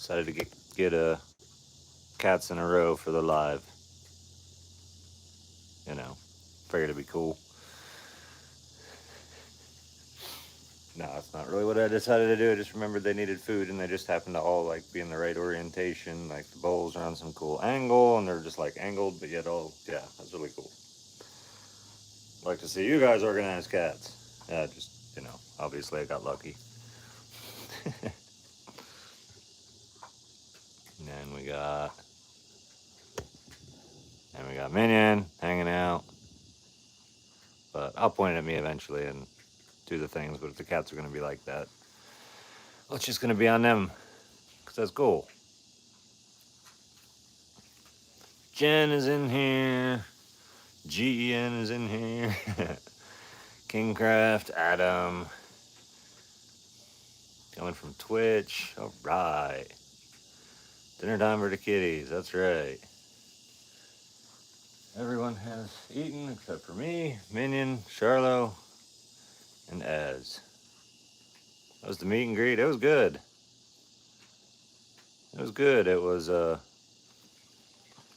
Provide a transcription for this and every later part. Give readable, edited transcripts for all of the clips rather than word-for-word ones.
Decided to get cats in a row for the live. You know, figured it'd be cool. No, that's not really what I decided to do. I just remembered they needed food, and they just happened to all like be in the right orientation. Like the bowls are on some cool angle, and they're just like angled, but yet all yeah, that's really cool. Like to see you guys organize cats. Yeah, just obviously I got lucky. And we got Minion hanging out. But I'll point it at me eventually and do the things. But if the cats are gonna be like that, well, it's just gonna be on them, cause that's cool. Jen is in here. GEN is in here. Kingcraft, Adam, coming from Twitch. All right. Dinner time for the kitties. That's right. Everyone has eaten except for me, Minion, Charlo, and Ez. That was the meet and greet. It was good. It was good. It was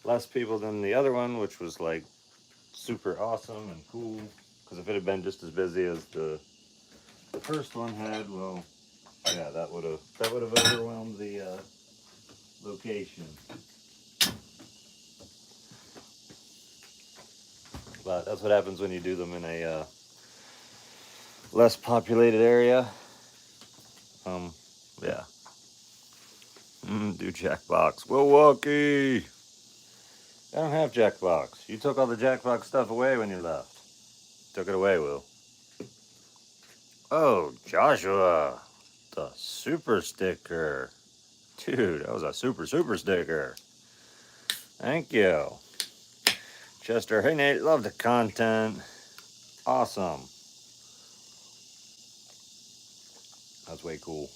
less people than the other one, which was like super awesome and cool. Because if it had been just as busy as the first one had, well, yeah, that would have overwhelmed the location. But that's what happens when you do them in a less populated area. Yeah. Do Jackbox. Milwaukee. I don't have Jackbox. You took all the Jackbox stuff away when you left. Took it away, Will. Oh, Joshua. The super sticker. Dude, that was a super sticker. Thank you. Chester, hey Nate, love the content. Awesome. That's way cool.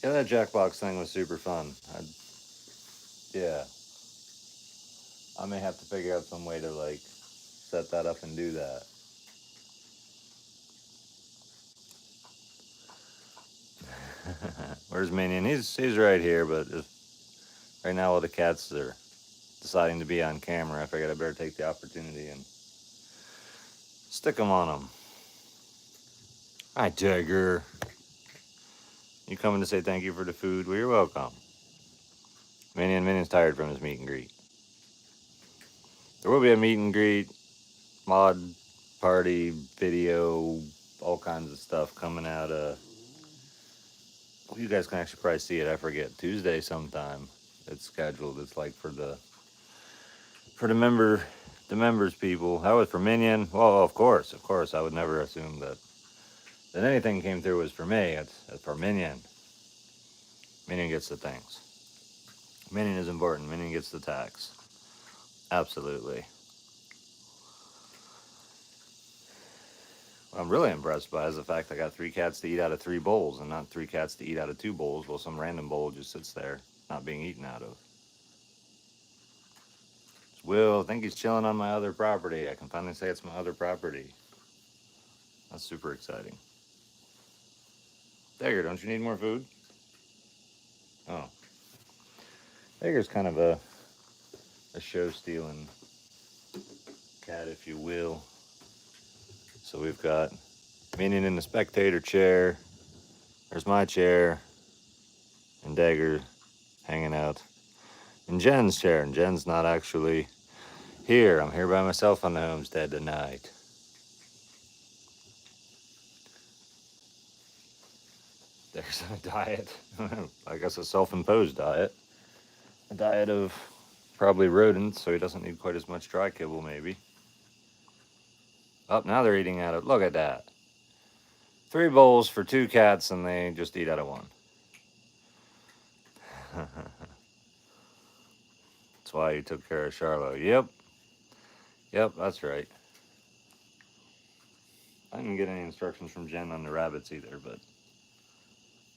Yeah, that Jackbox thing was super fun. Yeah. I may have to figure out some way to like set that up and do that. Where's Minion? He's right here, but right now while the cats are deciding to be on camera, I figured I better take the opportunity and stick them on them. Hi, Tiger. You coming to say thank you for the food? Well, you're welcome. Minion's tired from his meet and greet. There will be a meet and greet, mod party, video, all kinds of stuff coming out. Well, you guys can actually probably see it. I forget, Tuesday sometime. It's scheduled. It's like for the members people. That was for Minion. Well, of course. I would never assume that anything came through was for me. It's for Minion. Minion gets the things. Minion is important. Minion gets the tax. Absolutely. What I'm really impressed by is the fact I got 3 cats to eat out of 3 bowls and not 3 cats to eat out of 2 bowls. Well, some random bowl just sits there, not being eaten out of. Will, I think he's chilling on my other property. I can finally say it's my other property. That's super exciting. Dagger, don't you need more food? Oh. Dagger's kind of a show-stealing cat, if you will. So we've got Minion in the spectator chair. There's my chair. And Dagger hanging out in Jen's chair. And Jen's not actually here. I'm here by myself on the homestead tonight. There's a diet. I guess a self-imposed diet. A diet of probably rodents, so he doesn't need quite as much dry kibble, maybe. Oh, now they're eating out of... Look at that. 3 bowls for 2 cats, and they just eat out of 1. That's why you took care of Charlo. Yep, that's right. I didn't get any instructions from Jen on the rabbits either, but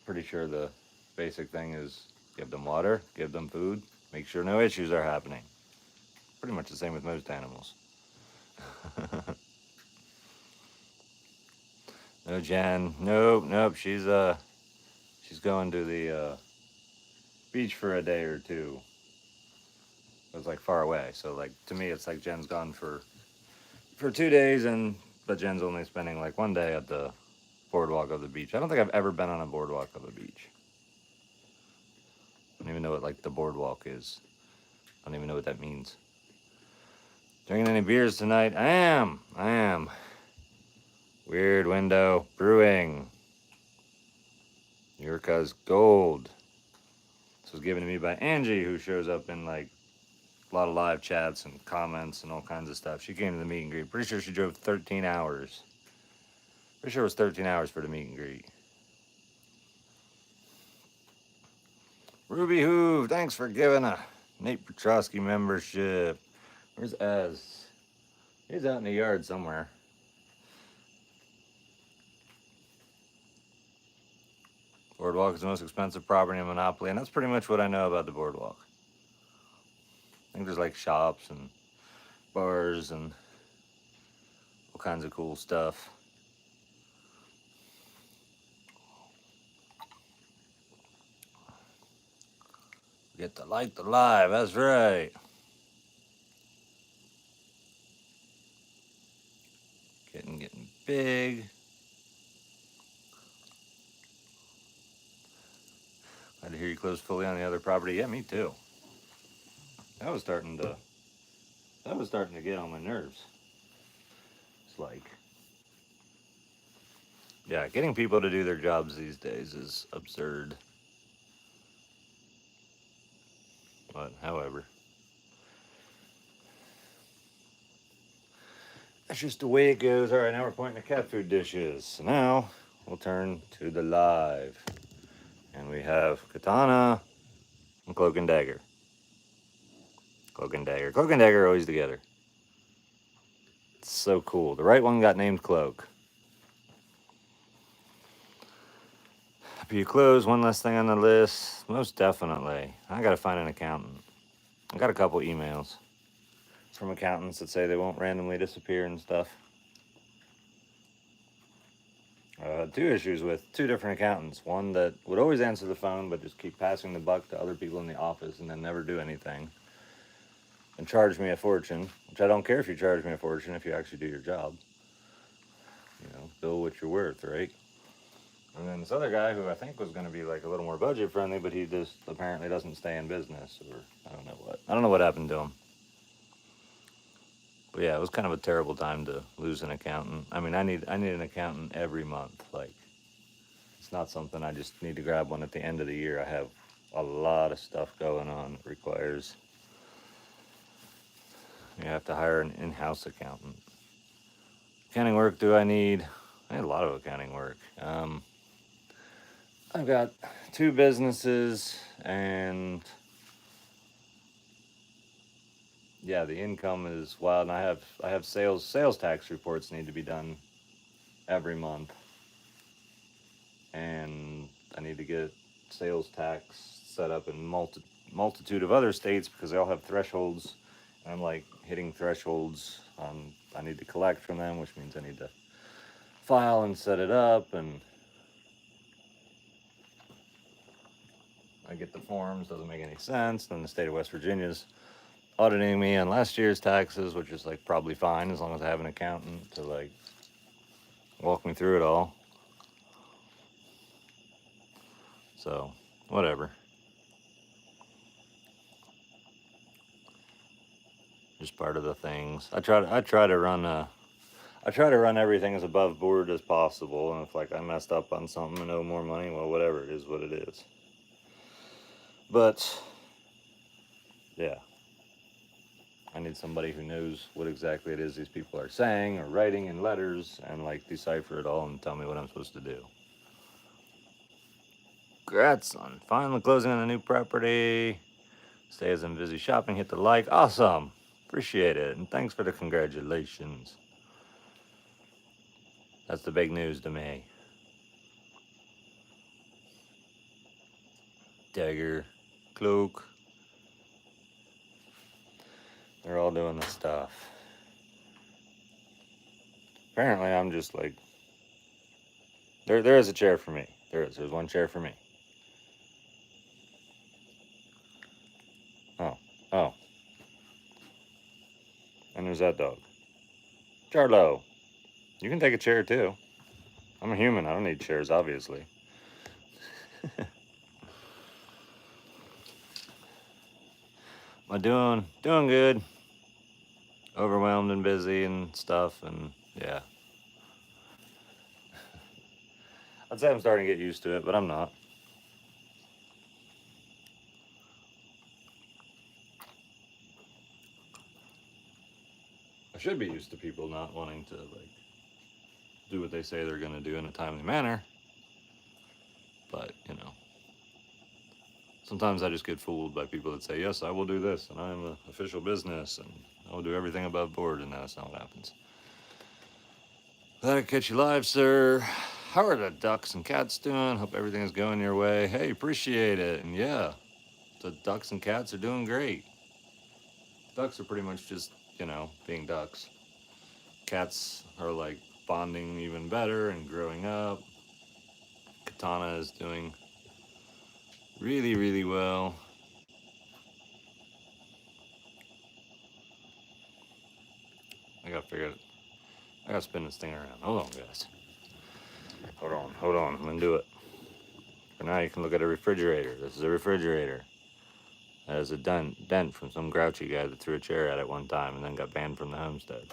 pretty sure the basic thing is give them water, give them food, make sure no issues are happening. Pretty much the same with most animals. No, Jen. Nope. She's she's going to the beach for a day or two. It was like far away, so like to me, it's like Jen's gone for 2 days, but Jen's only spending like one day at the boardwalk of the beach. I don't think I've ever been on a boardwalk of a beach. I don't even know what like the boardwalk is. I don't even know what that means. Drinking any beers tonight? I am. Weird Window Brewing. Yurka's Gold. This was given to me by Angie, who shows up in like a lot of live chats and comments and all kinds of stuff. She came to the meet and greet. Pretty sure she drove 13 hours. Pretty sure it was 13 hours for the meet and greet. Ruby Hoove, thanks for giving a Nate Petrosky membership. Where's Ez? He's out in the yard somewhere. Boardwalk is the most expensive property in Monopoly, and that's pretty much what I know about the boardwalk. I think there's like shops and bars and all kinds of cool stuff. Get to like the live, that's right. Getting big. Glad to hear you closed fully on the other property. Yeah, me too. That was starting to get on my nerves. It's like, yeah, getting people to do their jobs these days is absurd. But however, that's just the way it goes. All right, now we're pointing to cat food dishes. So now we'll turn to the live. And we have Katana and Cloak and Dagger. Cloak and Dagger. Cloak and Dagger are always together. It's so cool. The right one got named Cloak. If you close, one less thing on the list. Most definitely. I gotta find an accountant. I got a couple emails from accountants that say they won't randomly disappear and stuff. Two issues with two different accountants. One that would always answer the phone but just keep passing the buck to other people in the office and then never do anything. And charge me a fortune, which I don't care if you charge me a fortune if you actually do your job. You know, bill what you're worth, right? And then this other guy who I think was going to be like a little more budget friendly, but he just apparently doesn't stay in business, or I don't know what. I don't know what happened to him. But yeah, it was kind of a terrible time to lose an accountant. I mean, I need an accountant every month. Like, it's not something I just need to grab one at the end of the year. I have a lot of stuff going on that requires you have to hire an in-house accountant. Accounting work do I need? I need a lot of accounting work. I've got two businesses, and yeah, the income is wild. And I have sales tax reports need to be done every month, and I need to get sales tax set up in multitude of other states because they all have thresholds. And I'm like hitting thresholds on I need to collect from them, which means I need to file and set it up, and I get the forms, doesn't make any sense. Then the state of West Virginia's auditing me on last year's taxes, which is like probably fine as long as I have an accountant to like walk me through it all. So, whatever. Just part of the things. I try to run everything as above board as possible, and if like I messed up on something and owe more money, well, whatever, it is what it is. But yeah, I need somebody who knows what exactly it is these people are saying or writing in letters and like decipher it all and tell me what I'm supposed to do. Congrats on finally closing on a new property. Stay as I'm busy shopping, hit the like. Awesome. Appreciate it. And thanks for the congratulations. That's the big news to me. Dagger, Cloak. They're all doing the stuff. Apparently, I'm just like... There is a chair for me. There's one chair for me. Who's that dog? Charlo. You can take a chair too. I'm a human. I don't need chairs, obviously. Am I doing good? Overwhelmed and busy and stuff, and yeah. I'd say I'm starting to get used to it, but I'm not. I should be used to people not wanting to like do what they say they're going to do in a timely manner. But, sometimes I just get fooled by people that say, yes, I will do this, and I'm an official business, and I will do everything above board, and that's not what happens. Glad I catch you live, sir. How are the ducks and cats doing? Hope everything is going your way. Hey, appreciate it. And yeah, the ducks and cats are doing great. Ducks are pretty much just, being ducks. Cats are like bonding even better and growing up. Katana is doing really, really well. I gotta figure it. I gotta spin this thing around. Hold on, guys. Hold on. I'm gonna do it. For now, you can look at a refrigerator. This is a refrigerator. That is a dent from some grouchy guy that threw a chair at it one time and then got banned from the Homestead.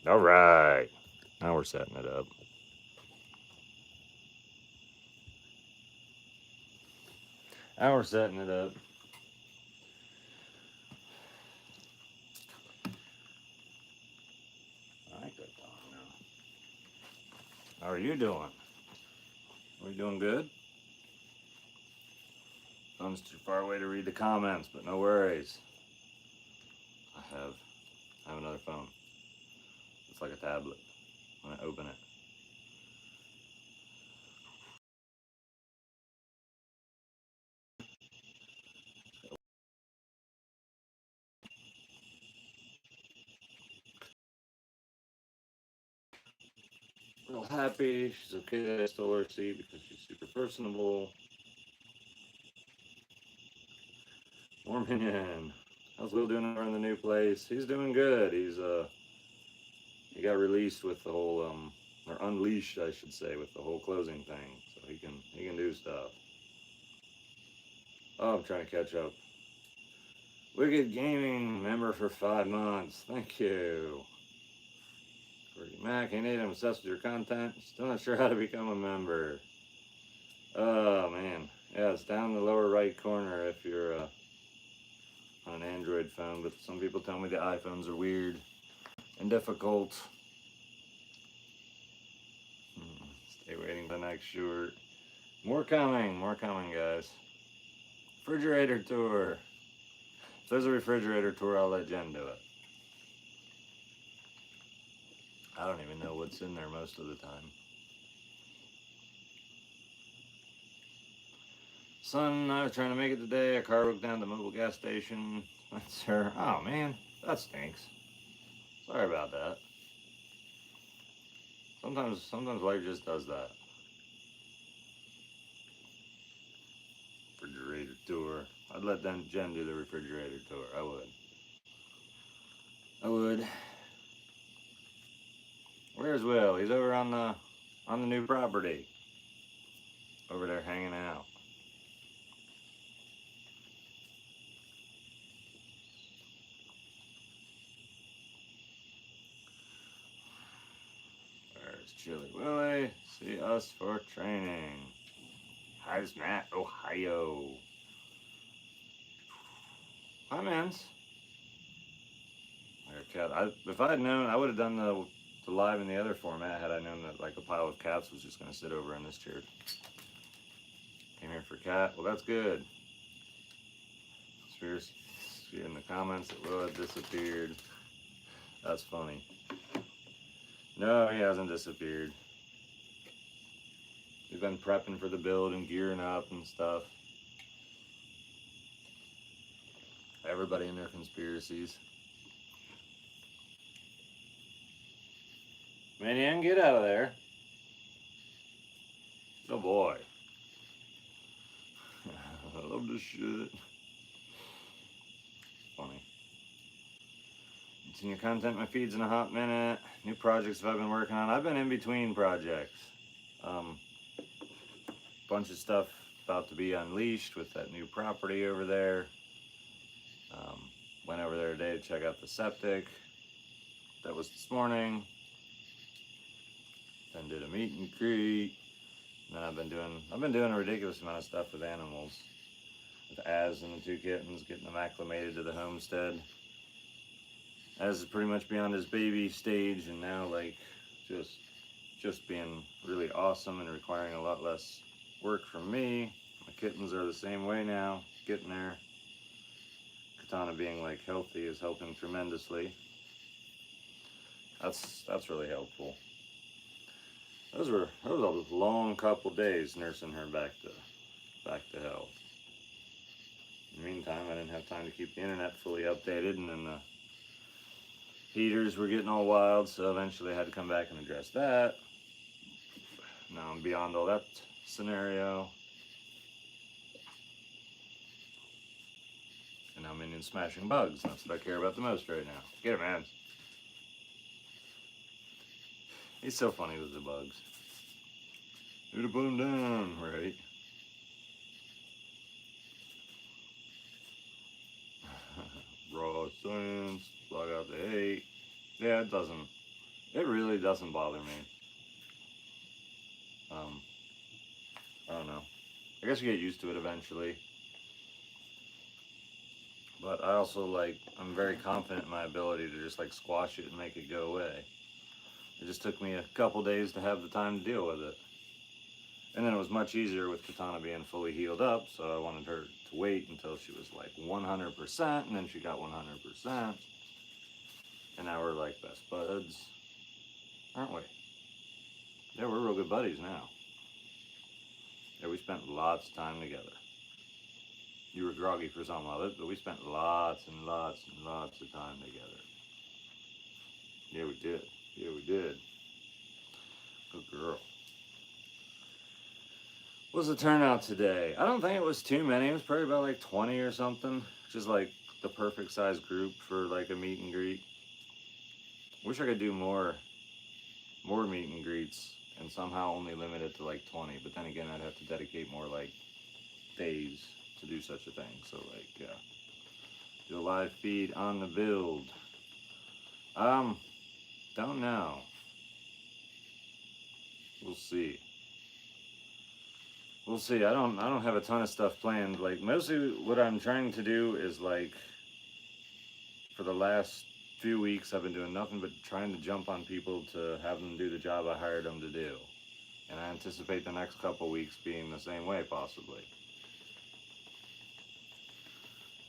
All right. Now we're setting it up. Now we're setting it up. I like that dog now. How are you doing? Are you doing good? Phone's too far away to read the comments, but no worries. I have another phone. It's like a tablet. When I open it. Real happy. She's okay. I stole her seat because she's super personable. More minion. How's Will doing over in the new place? He's doing good. He got released with the whole or unleashed, I should say, with the whole closing thing. So he can do stuff. Oh, I'm trying to catch up. Wicked Gaming member for 5 months. Thank you. Mac, hey Nate, I'm obsessed with your content. Still not sure how to become a member. Oh man, yeah, it's down in the lower right corner if you're on an Android phone. But some people tell me the iPhones are weird and difficult. Stay waiting for the next short. More coming, guys. Refrigerator tour. If there's a refrigerator tour, I'll let Jen do it. I don't even know what's in there most of the time. Son, I was trying to make it today. A car broke down at the mobile gas station. That's her. Oh man, that stinks. Sorry about that. Sometimes life just does that. Refrigerator tour. I'd let Jen do the refrigerator tour. I would. Where's Will? He's over on the new property. Over there hanging out. There's Chili Willie. See us for training. How's Matt, Ohio? Hi, mans. If I had known, I would have done the live in the other format had I known that like a pile of cats was just going to sit over in this chair. Came here for cat. Well, that's good. Spears in the comments that Will had disappeared. That's funny. No, he hasn't disappeared. We've been prepping for the build and gearing up and stuff. Everybody in their conspiracies. Minion, get out of there. Good boy. I love this shit. seen your content in my feeds in a hot minute. New projects I've been working on. I've been in between projects. Bunch of stuff about to be unleashed with that new property over there. Went over there today to check out the septic. That was this morning. Then did a meet and greet. And then I've been doing a ridiculous amount of stuff with animals. With Az and the 2 kittens, getting them acclimated to the homestead. Az is pretty much beyond his baby stage, and now like just being really awesome and requiring a lot less work from me. My kittens are the same way now, getting there. Katana being like healthy is helping tremendously. That's really helpful. Those were a long couple days nursing her back to health. In the meantime, I didn't have time to keep the internet fully updated, and then the heaters were getting all wild, so eventually I had to come back and address that. Now I'm beyond all that scenario. And now I'm in smashing bugs. That's what I care about the most right now. Get it, man. He's so funny with the bugs. Need to put him down, right? Raw science, block out the hate. Yeah, it really doesn't bother me. I don't know. I guess you get used to it eventually. But I also I'm very confident in my ability to just squash it and make it go away. It just took me a couple days to have the time to deal with it. And then it was much easier with Katana being fully healed up, so I wanted her to wait until she was 100%, and then she got 100%. And now we're best buds, aren't we? Yeah, we're real good buddies now. Yeah, we spent lots of time together. You were groggy for some of it, but we spent lots and lots and lots of time together. Yeah, we did. Yeah, we did. Good girl. What was the turnout today? I don't think it was too many. It was probably about 20 or something. Which is the perfect size group for a meet and greet. Wish I could do more meet and greets and somehow only limit it to 20. But then again, I'd have to dedicate more days to do such a thing. So do a live feed on the build. Don't know. We'll see. We'll see. I don't have a ton of stuff planned. Mostly what I'm trying to do is for the last few weeks I've been doing nothing but trying to jump on people to have them do the job I hired them to do. And I anticipate the next couple weeks being the same way possibly.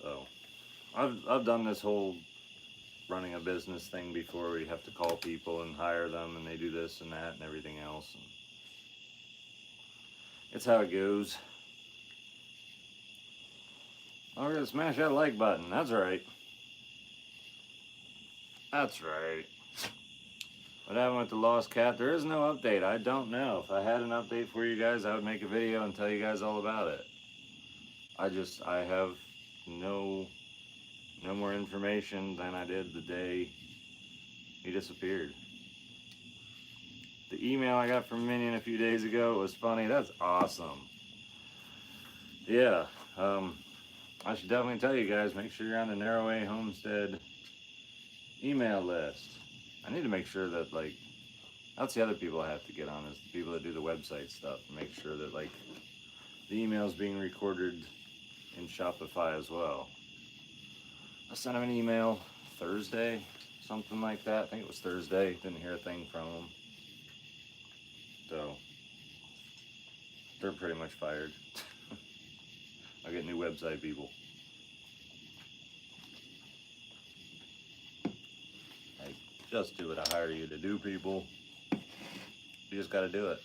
So I've done this whole running a business thing before where you have to call people and hire them and they do this and that and everything else. And it's how it goes. Oh, we're gonna smash that like button. That's right. That's right. What happened with the lost cat? There is no update. I don't know. If I had an update for you guys, I would make a video and tell you guys all about it. I have no more information than I did the day he disappeared. The email I got from Minion a few days ago was funny. That's awesome. Yeah, I should definitely tell you guys, make sure you're on the Narrowway Homestead email list. I need to make sure that that's the other people I have to get on, is the people that do the website stuff. Make sure that the email's being recorded in Shopify as well. I sent him an email Thursday, something like that. I think it was Thursday. Didn't hear a thing from him. So they're pretty much fired. I'll get new website people. Just do what I hire you to do, people. You just got to do it.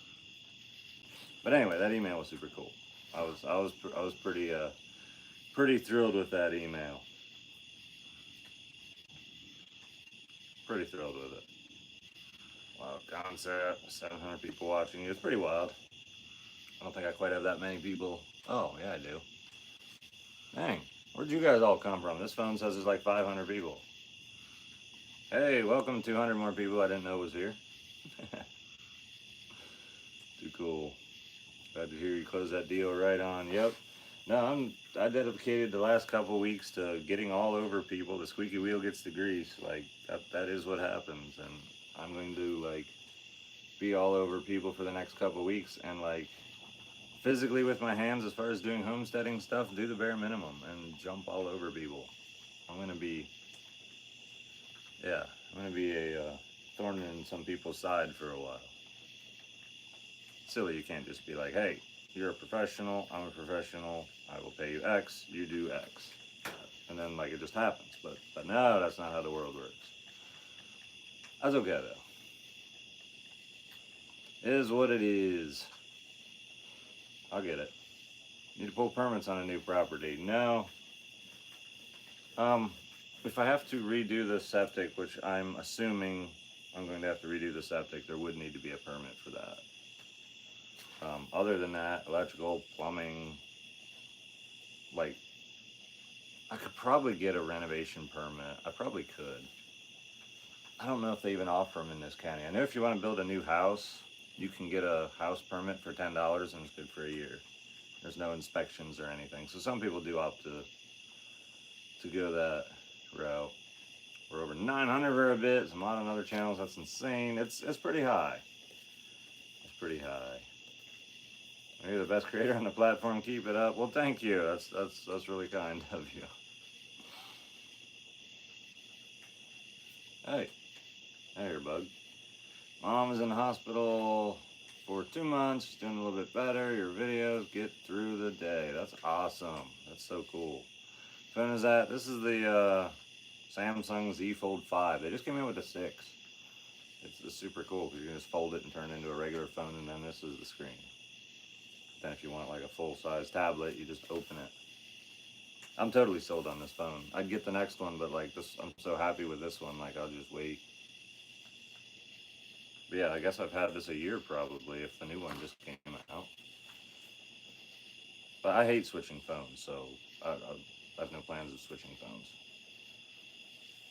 But anyway, that email was super cool. I was pretty thrilled with that email. Pretty thrilled with it. Wild concept. 700 people watching. It's pretty wild. I don't think I quite have that many people. Oh yeah, I do. Dang, where'd you guys all come from? This phone says there's 500 people. Hey, welcome 200 more people I didn't know was here. Too cool. Glad to hear you close that deal right on. Yep. No, I dedicated the last couple weeks to getting all over people. The squeaky wheel gets the grease. Like that is what happens, and I'm going to like be all over people for the next couple weeks, and like physically with my hands, as far as doing homesteading stuff, do the bare minimum and jump all over people. I'm gonna be, yeah, I'm gonna be a thorn in some people's side for a while. Silly, you can't just be like, hey, you're a professional, I'm a professional, I will pay you X, you do X. And then like it just happens. But no, that's not how the world works. That's okay though. It is what it is. I'll get it. Need to pull permits on a new property. No. Um, if I have to redo the septic, which I'm assuming I'm going to have to redo the septic, there would need to be a permit for that. Other than that, electrical, plumbing, like, I could probably get a renovation permit. I probably could. I don't know if they even offer them in this county. I know if you want to build a new house, you can get a house permit for $10 and it's good for a year. There's no inspections or anything. So some people do opt to go that route. We're over 900 for a bit. Some on other channels. That's insane. It's pretty high. It's pretty high. You're the best creator on the platform. Keep it up. Well, thank you. That's really kind of you. Hey, hey, here, bug. Mom is in the hospital for 2 months. She's doing a little bit better. Your videos get through the day. That's awesome. That's so cool. Phone is that? This is the Samsung Z Fold 5. They just came in with a 6. It's super cool because you can just fold it and turn it into a regular phone, and then this is the screen. Then if you want like a full-size tablet, you just open it. I'm totally sold on this phone. I'd get the next one, but like this, I'm so happy with this one. Like I'll just wait. But yeah, I guess I've had this a year probably if the new one just came out. But I hate switching phones, so I have no plans of switching phones.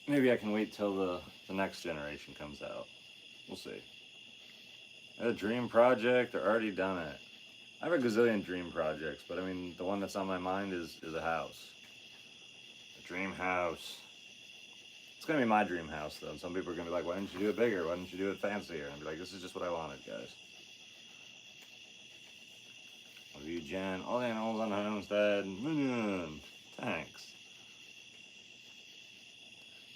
Maybe I can wait till the next generation comes out. We'll see. A dream project, or already done it. I have a gazillion dream projects, but I mean, the one that's on my mind is a house. A dream house. It's gonna be my dream house, though. And some people are gonna be like, why didn't you do it bigger? Why didn't you do it fancier? And I'd be like, this is just what I wanted, guys. Love you, Jen. All the animals on the homestead. Thanks.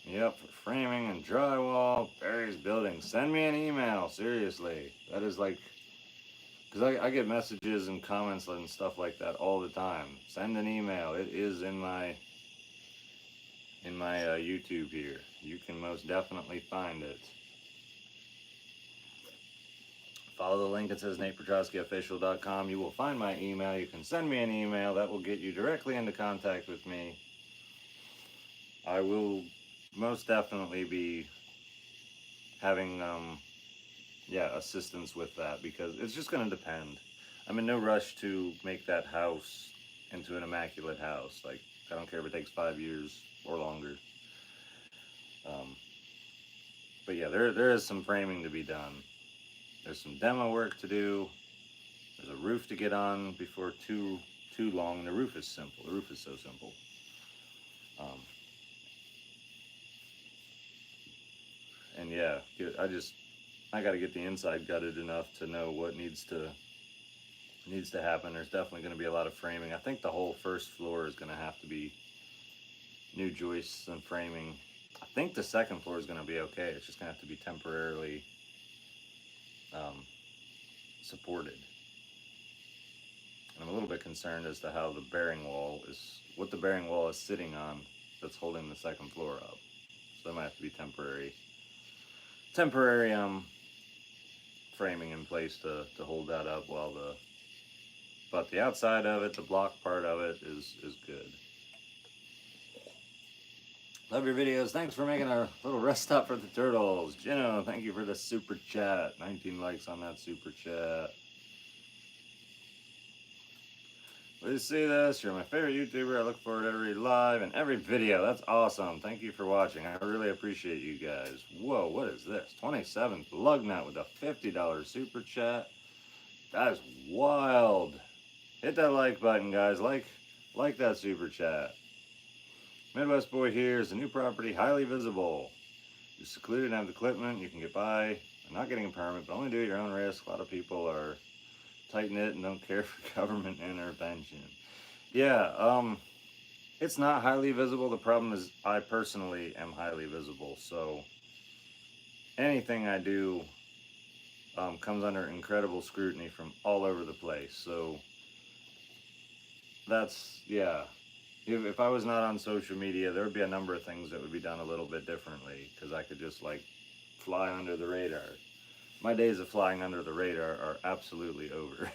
Yep, for framing and drywall, Barry's building. Send me an email, seriously. That is like, because I get messages and comments and stuff like that all the time. Send an email. It is in my YouTube here. You can most definitely find it. Follow the link. It says NatePetroskyOfficial.com. You will find my email. You can send me an email. That will get you directly into contact with me. I will most definitely be having assistance with that because it's just going to depend. I'm in no rush to make that house into an immaculate house. Like, I don't care if it takes 5 years or longer. But yeah, there is some framing to be done. There's some demo work to do. There's a roof to get on before too long. The roof is simple. The roof is so simple. And yeah, I got to get the inside gutted enough to know what needs to happen. There's definitely going to be a lot of framing. I think the whole first floor is going to have to be new joists and framing. I think the second floor is going to be okay. It's just going to have to be temporarily supported. And I'm a little bit concerned as to how what the bearing wall is sitting on that's holding the second floor up. So there might have to be temporary framing in place to hold that up but the outside of it, the block part of it is good. Love your videos. Thanks for making a little rest stop for the turtles. Gino, thank you for the super chat. 19 likes on that super chat. Please see this. You're my favorite YouTuber. I look forward to every live and every video. That's awesome. Thank you for watching. I really appreciate you guys. Whoa, what is this? 27th Lug Nut with a $50 super chat. That is wild. Hit that like button, guys. Like that super chat. Midwest Boy here is a new property, highly visible. You're secluded and have the equipment. You can get by. I'm not getting a permit, but only do at your own risk. A lot of people are tight-knit and don't care for government intervention. Yeah, it's not highly visible. The problem is I personally am highly visible, so anything I do comes under incredible scrutiny from all over the place. So that's, yeah. If I was not on social media, there would be a number of things that would be done a little bit differently, because I could just like fly under the radar. My days of flying under the radar are absolutely over.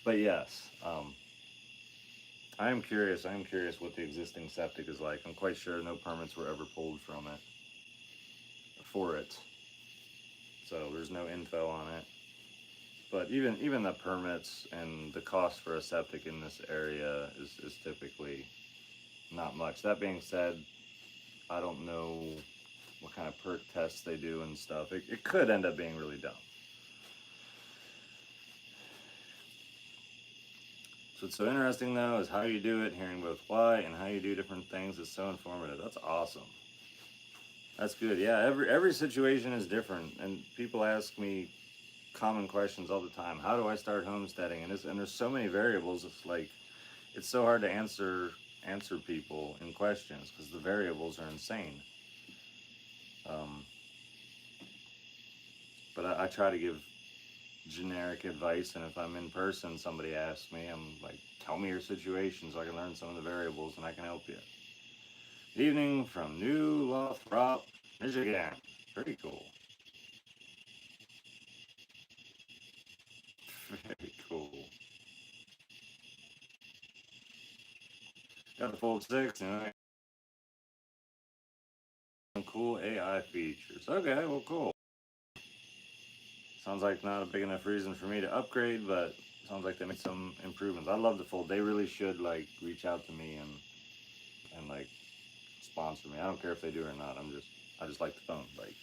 But yes, I am curious what the existing septic is like. I'm quite sure no permits were ever pulled from it, for it. So there's no info on it. But even the permits and the cost for a septic in this area is typically not much. That being said, I don't know what kind of perk tests they do and stuff. It could end up being really dumb. So what's so interesting though is how you do it, hearing both why and how you do different things is so informative. That's awesome. That's good. Yeah, every situation is different, and people ask me common questions all the time. How do I start homesteading? And there's so many variables. It's like it's so hard to answer people in questions because the variables are insane. But I try to give generic advice, and if I'm in person, somebody asks me, I'm like, tell me your situation so I can learn some of the variables and I can help you. Good evening from New Lothrop, Michigan. Very cool. Very cool. Got the Fold 6 and cool AI features. Okay, well, cool. Sounds like not a big enough reason for me to upgrade, but sounds like they made some improvements. I love the Fold. They really should like reach out to me and like sponsor me. I don't care if they do or not. I just like the phone. Like,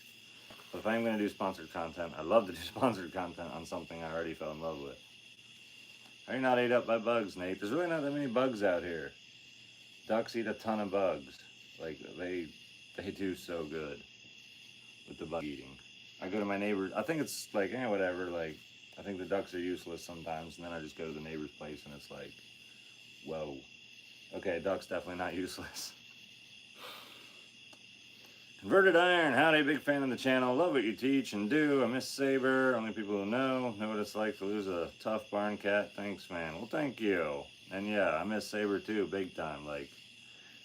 but if I'm gonna do sponsored content, I love to do sponsored content on something I already fell in love with. Are you not ate up by bugs, Nate? There's really not that many bugs out here. Ducks eat a ton of bugs. Like they do so good with the bug eating. I go to my neighbor. I think it's like, whatever. Like, I think the ducks are useless sometimes, and then I just go to the neighbor's place, and it's like, whoa. Okay, ducks definitely not useless. Converted Iron, howdy, big fan of the channel. Love what you teach and do. I miss Saber. Only people who know what it's like to lose a tough barn cat. Thanks, man. Well, thank you. And yeah, I miss Saber too, big time. Like,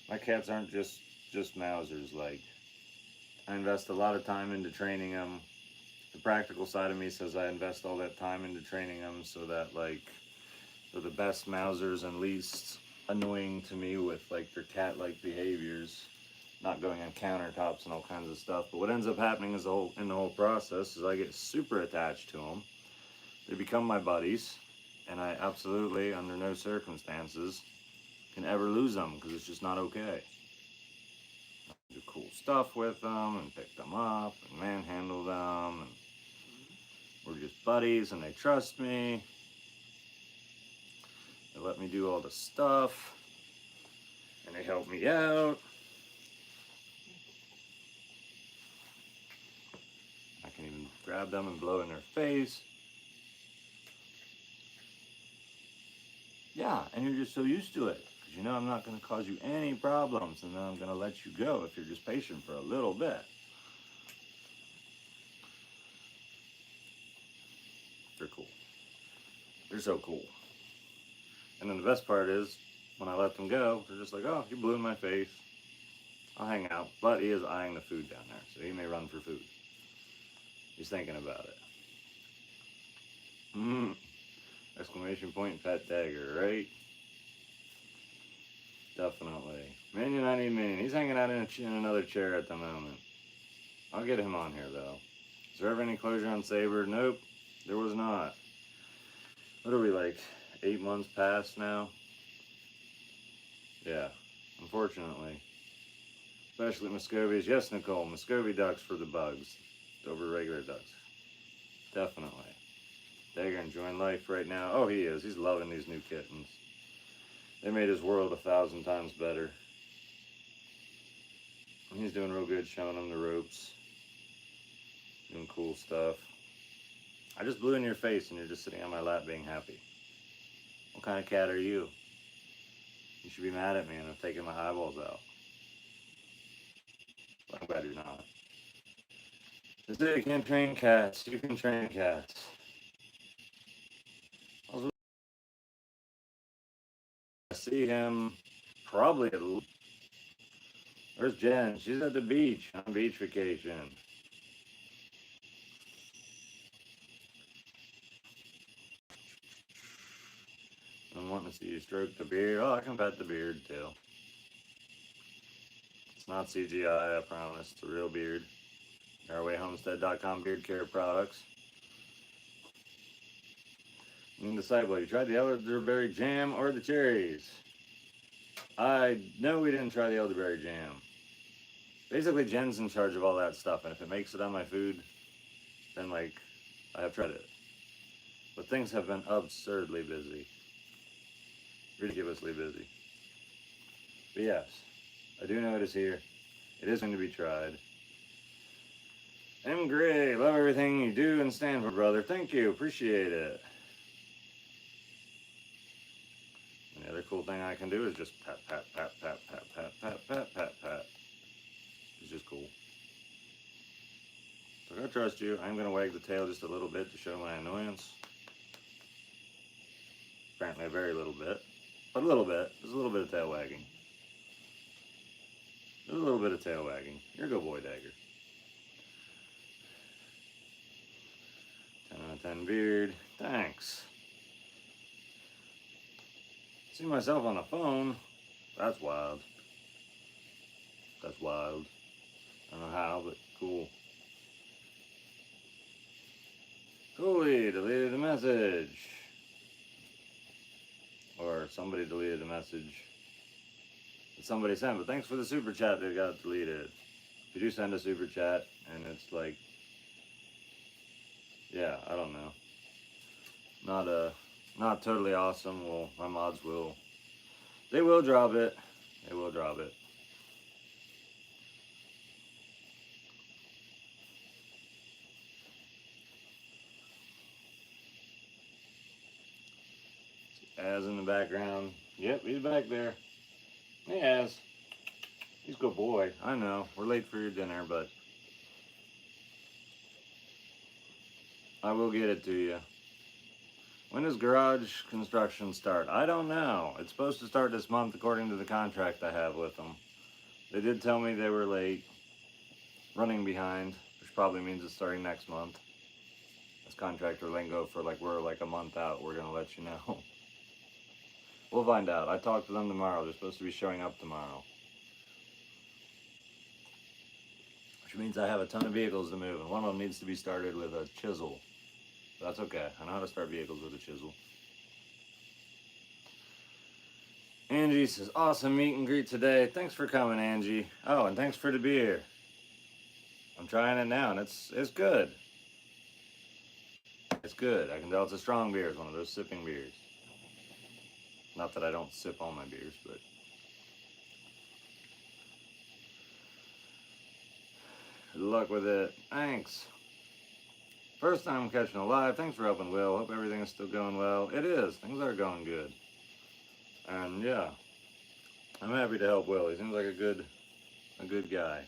my cats aren't just Mausers. Like, I invest a lot of time into training them. The practical side of me says I invest all that time into training them so that, like, they're the best Mausers and least annoying to me with, like, their cat-like behaviors. Not going on countertops and all kinds of stuff. But what ends up happening is in the whole process is I get super attached to them. They become my buddies, and I absolutely, under no circumstances, can ever lose them because it's just not okay. I do cool stuff with them and pick them up and manhandle them, and we're just buddies, and they trust me. They let me do all the stuff, and they help me out. I can even grab them and blow in their face. Yeah, and you're just so used to it. Because you know I'm not going to cause you any problems, and then I'm going to let you go if you're just patient for a little bit. They're cool. They're so cool. And then the best part is, when I let them go, they're just like, oh, you blew in my face. I'll hang out. But he is eyeing the food down there, so he may run for food. He's thinking about it. Exclamation point, pet dagger, right? Definitely. Minion, I need Minion. He's hanging out in another chair at the moment. I'll get him on here, though. Is there ever any closure on Saber? Nope, there was not. What are we, like 8 months past now. Yeah, unfortunately. Especially Muscovies. Yes, Nicole, Muscovy ducks for the bugs over regular ducks. Definitely. They're enjoying life right now. Oh, he is. He's loving these new kittens. They made his world 1,000 times better. He's doing real good showing them the ropes. Doing cool stuff. I just blew in your face and you're just sitting on my lap being happy. What kind of cat are you? You should be mad at me and I'm taking my eyeballs out. But I'm glad you're not. They say you can't train cats. You can train cats. I see him probably at... Where's Jen? She's at the beach on beach vacation. I'm wanting to see you stroke the beard. Oh, I can pet the beard too. It's not CGI, I promise. It's a real beard. Homestead.com beard care products. You can decide whether you tried the elderberry jam or the cherries. I know we didn't try the elderberry jam. Basically, Jen's in charge of all that stuff, and if it makes it on my food, then, like, I have tried it. But things have been absurdly busy. Ridiculously busy. But yes, I do know it is here. It is going to be tried. M. Gray, love everything you do and stand for, brother. Thank you, appreciate it. And the other cool thing I can do is just pat, pat, pat, pat, pat, pat, pat, pat, pat, pat. It's just cool. So I trust you. I'm going to wag the tail just a little bit to show my annoyance. Apparently a very little bit. But a little bit. There's a little bit of tail wagging. There's a little bit of tail wagging. You're a good boy, Dagger. 10 out of 10 beard. Thanks. See myself on the phone. That's wild. That's wild. I don't know how, but cool. Coolly deleted the message. Or somebody deleted the message that somebody sent. But thanks for the super chat that got deleted. If you do send a super chat and it's like, yeah, I don't know. Not totally awesome. Well, my mods will. They will drop it. They will drop it. Az in the background. Yep, he's back there. Hey, Az. He's a good boy. I know. We're late for your dinner, but I will get it to you. When does garage construction start? I don't know. It's supposed to start this month according to the contract I have with them. They did tell me they were late, running behind, which probably means it's starting next month. That's contractor lingo for like we're like a month out. We're going to let you know. We'll find out. I talked to them tomorrow. They're supposed to be showing up tomorrow. Which means I have a ton of vehicles to move, and one of them needs to be started with a chisel. But that's okay. I know how to start vehicles with a chisel. Angie says, awesome meet and greet today. Thanks for coming, Angie. Oh, and thanks for the beer. I'm trying it now, and it's good. It's good. I can tell it's a strong beer. It's one of those sipping beers. Not that I don't sip all my beers, but... Good luck with it. Thanks. First time catching a live. Thanks for helping, Will. Hope everything is still going well. It is. Things are going good. And yeah, I'm happy to help Will. He seems like a good guy.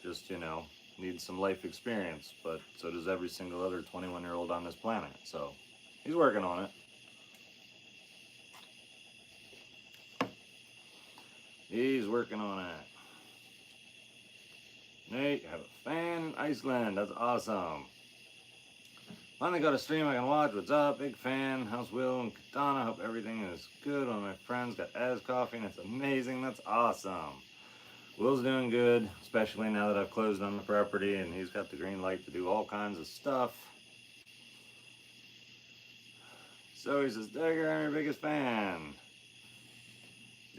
Just, you know, needs some life experience, but so does every single other 21-year-old on this planet. So he's working on it. He's working on it. Nate, you have a fan in Iceland. That's awesome. Finally got a stream I can watch. What's up? Big fan. How's Will and Katana? Hope everything is good. One of my friends got Az coffee and it's amazing. That's awesome. Will's doing good, especially now that I've closed on the property and he's got the green light to do all kinds of stuff. Zoe says, Dagger, I'm your biggest fan.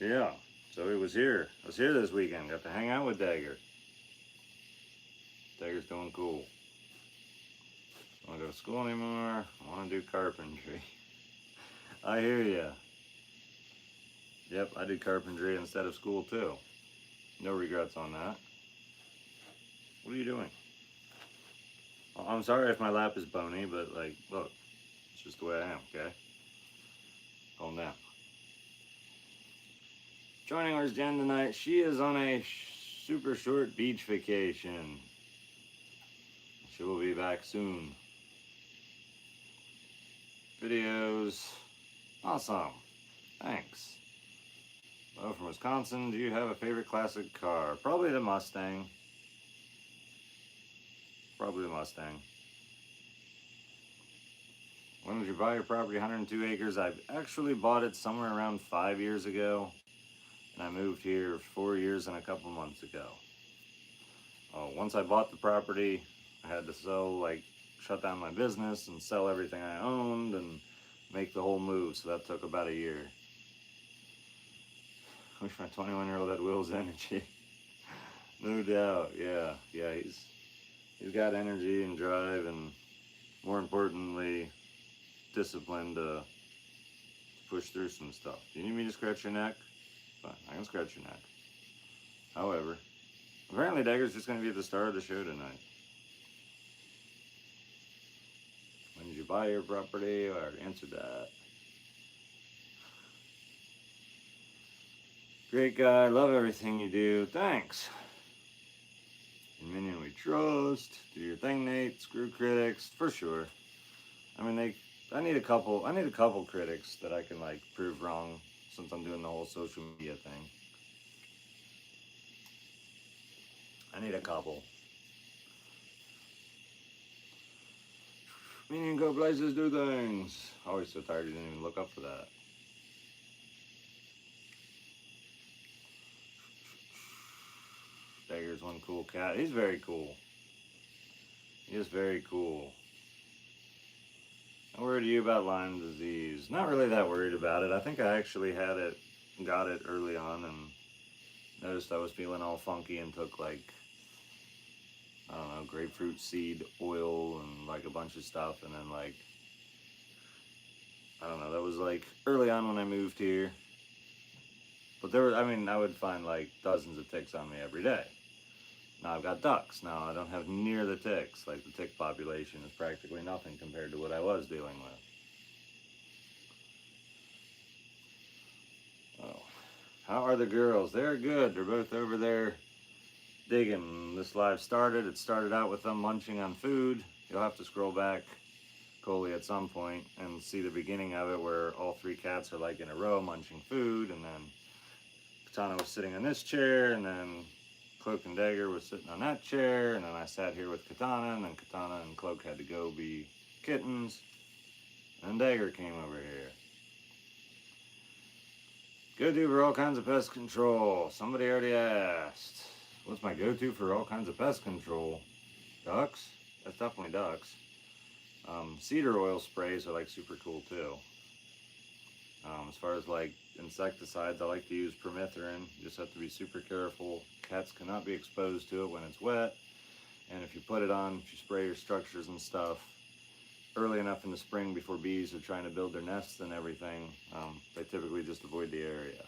Yeah, Zoe was here. I was here this weekend. Got to hang out with Dagger. Dagger's doing cool. I don't want to go to school anymore. I want to do carpentry. I hear ya. Yep, I did carpentry instead of school too. No regrets on that. What are you doing? I'm sorry if my lap is bony, but like, look, it's just the way I am, okay? Calm down. Joining us, Jen, tonight. She is on a super short beach vacation. She will be back soon. Videos. Awesome. Thanks. Hello from Wisconsin. Do you have a favorite classic car? Probably the Mustang. Probably the Mustang. When did you buy your property? 102 acres. I actually bought it somewhere around 5 years ago. And I moved here 4 years and a couple months ago. Once I bought the property, I had to shut down my business and sell everything I owned and make the whole move. So that took about a year. I wish my 21-year-old had Will's energy. No doubt, yeah. He's got energy and drive, and more importantly, discipline to push through some stuff. Do you need me to scratch your neck? Fine, I can scratch your neck. However, apparently Dagger's just going to be at the start of the show tonight. When did you buy your property? I already answered that. Great guy, love everything you do. Thanks. In Minion we trust. Do your thing, Nate. Screw critics, for sure. I mean, I need a couple critics that I can prove wrong, since I'm doing the whole social media thing. I need a couple. Minion go places, do things. Always so tired you didn't even look up for that. Dagger's one cool cat. He's very cool. He is very cool. How worried are you about Lyme disease? Not really that worried about it. I think I actually got it early on, and noticed I was feeling all funky and took I don't know, grapefruit seed oil and a bunch of stuff, and then I don't know, that was early on when I moved here. But I would find dozens of ticks on me every day. Now I've got ducks. Now I don't have near the ticks. The tick population is practically nothing compared to what I was dealing with. Oh. How are the girls? They're good. They're both over there digging. This live started. It started out with them munching on food. You'll have to scroll back, Coley, at some point and see the beginning of it where all three cats are in a row munching food, and then Katana was sitting in this chair, and then Cloak and Dagger was sitting on that chair, and then I sat here with Katana, and then Katana and Cloak had to go be kittens, and Dagger came over here. Go-to for all kinds of pest control. Somebody already asked. What's my go-to for all kinds of pest control? Ducks? That's definitely ducks. Cedar oil sprays are super cool too. As far as insecticides, I like to use permethrin. You just have to be super careful. Cats cannot be exposed to it when it's wet. And if you put it on, if you spray your structures and stuff early enough in the spring before bees are trying to build their nests and everything, they typically just avoid the area.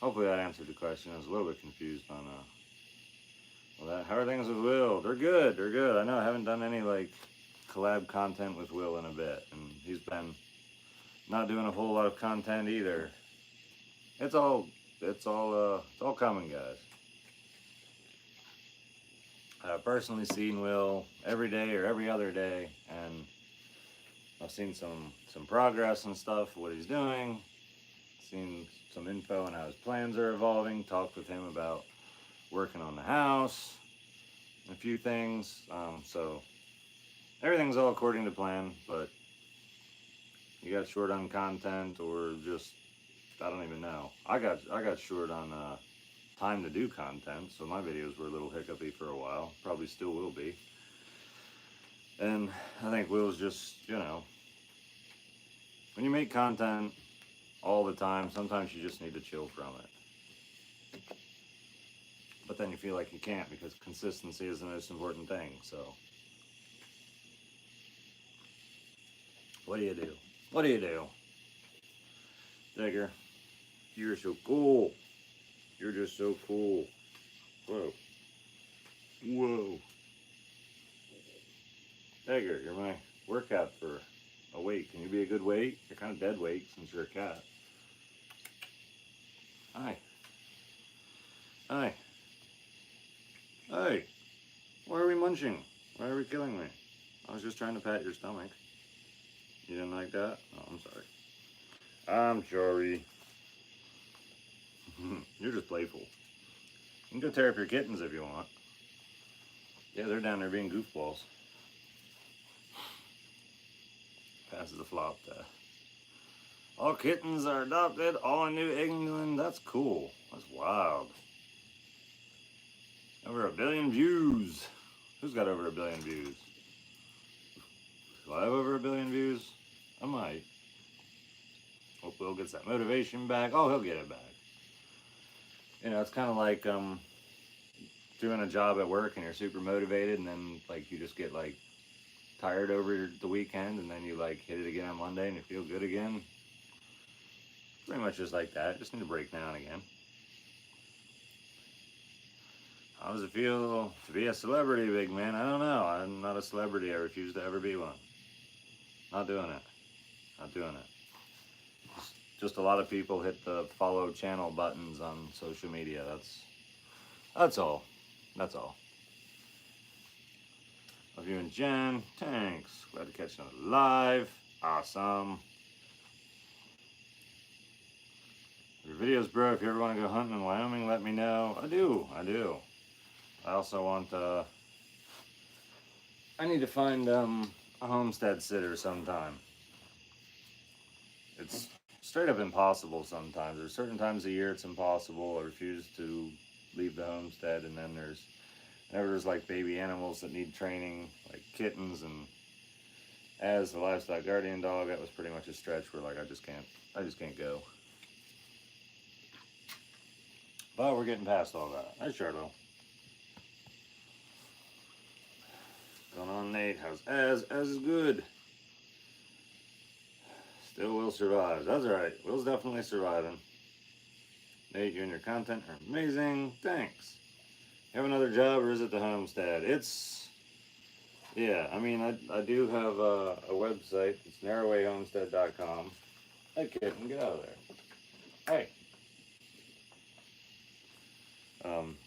Hopefully that answered the question. I was a little bit confused on that. How are things with Will? They're good. They're good. I know I haven't done any collab content with Will in a bit, and he's been not doing a whole lot of content either. It's all coming, guys. I've personally seen Will every day or every other day, and I've seen some progress and stuff, what he's doing, seen some info on how his plans are evolving, talked with him about working on the house, a few things, so everything's all according to plan. But you got short on content, or just, I don't even know. I got short on time to do content, so my videos were a little hiccupy for a while. Probably still will be. And I think Will's just, you know, when you make content all the time, sometimes you just need to chill from it. But then you feel like you can't because consistency is the most important thing. So, what do you do? What do you do? Digger, you're so cool. You're just so cool. Whoa. Whoa. Digger, you're my workout for a weight. Can you be a good weight? You're kind of dead weight since you're a cat. Hi. Hi. Hey. Why are we munching? Why are we killing me? I was just trying to pat your stomach. You didn't like that? Oh, I'm sorry. I'm sorry. You're just playful. You can go tear up your kittens if you want. Yeah, they're down there being goofballs. Passes the flop there. All kittens are adopted, all in New England. That's cool. That's wild. Over 1 billion views. Who's got over 1 billion views? Do I have over 1 billion views? I might. Hope Will gets that motivation back. Oh, he'll get it back. You know, it's kind of like doing a job at work and you're super motivated, and then like you just get like tired over the weekend, and then you like hit it again on Monday and you feel good again. Pretty much just like that. Just need a break now and again. How does it feel to be a celebrity, big man? I don't know. I'm not a celebrity. I refuse to ever be one. Not doing it. Not doing it. Just a lot of people hit the follow channel buttons on social media. That's all. That's all. Love you and Jen. Thanks. Glad to catch another live. Awesome. Your videos, bro. If you ever want to go hunting in Wyoming, let me know. I do. I also want I need to find a homestead sitter sometime. It's straight up impossible sometimes. There's certain times of year it's impossible. I refuse to leave the homestead, and then whenever there's like baby animals that need training, like kittens, and as the livestock guardian dog, that was pretty much a stretch where like I just can't go. But we're getting past all that. Hi, Charlo. Going on, Nate? How's Az? Az is good. Still Will survives. That's right. Will's definitely surviving. Nate, you and your content are amazing. Thanks. You have another job, or is it the homestead? Yeah, I mean, I do have a website. It's narrowwayhomestead.com. Hey, kitten, get out of there. Hey.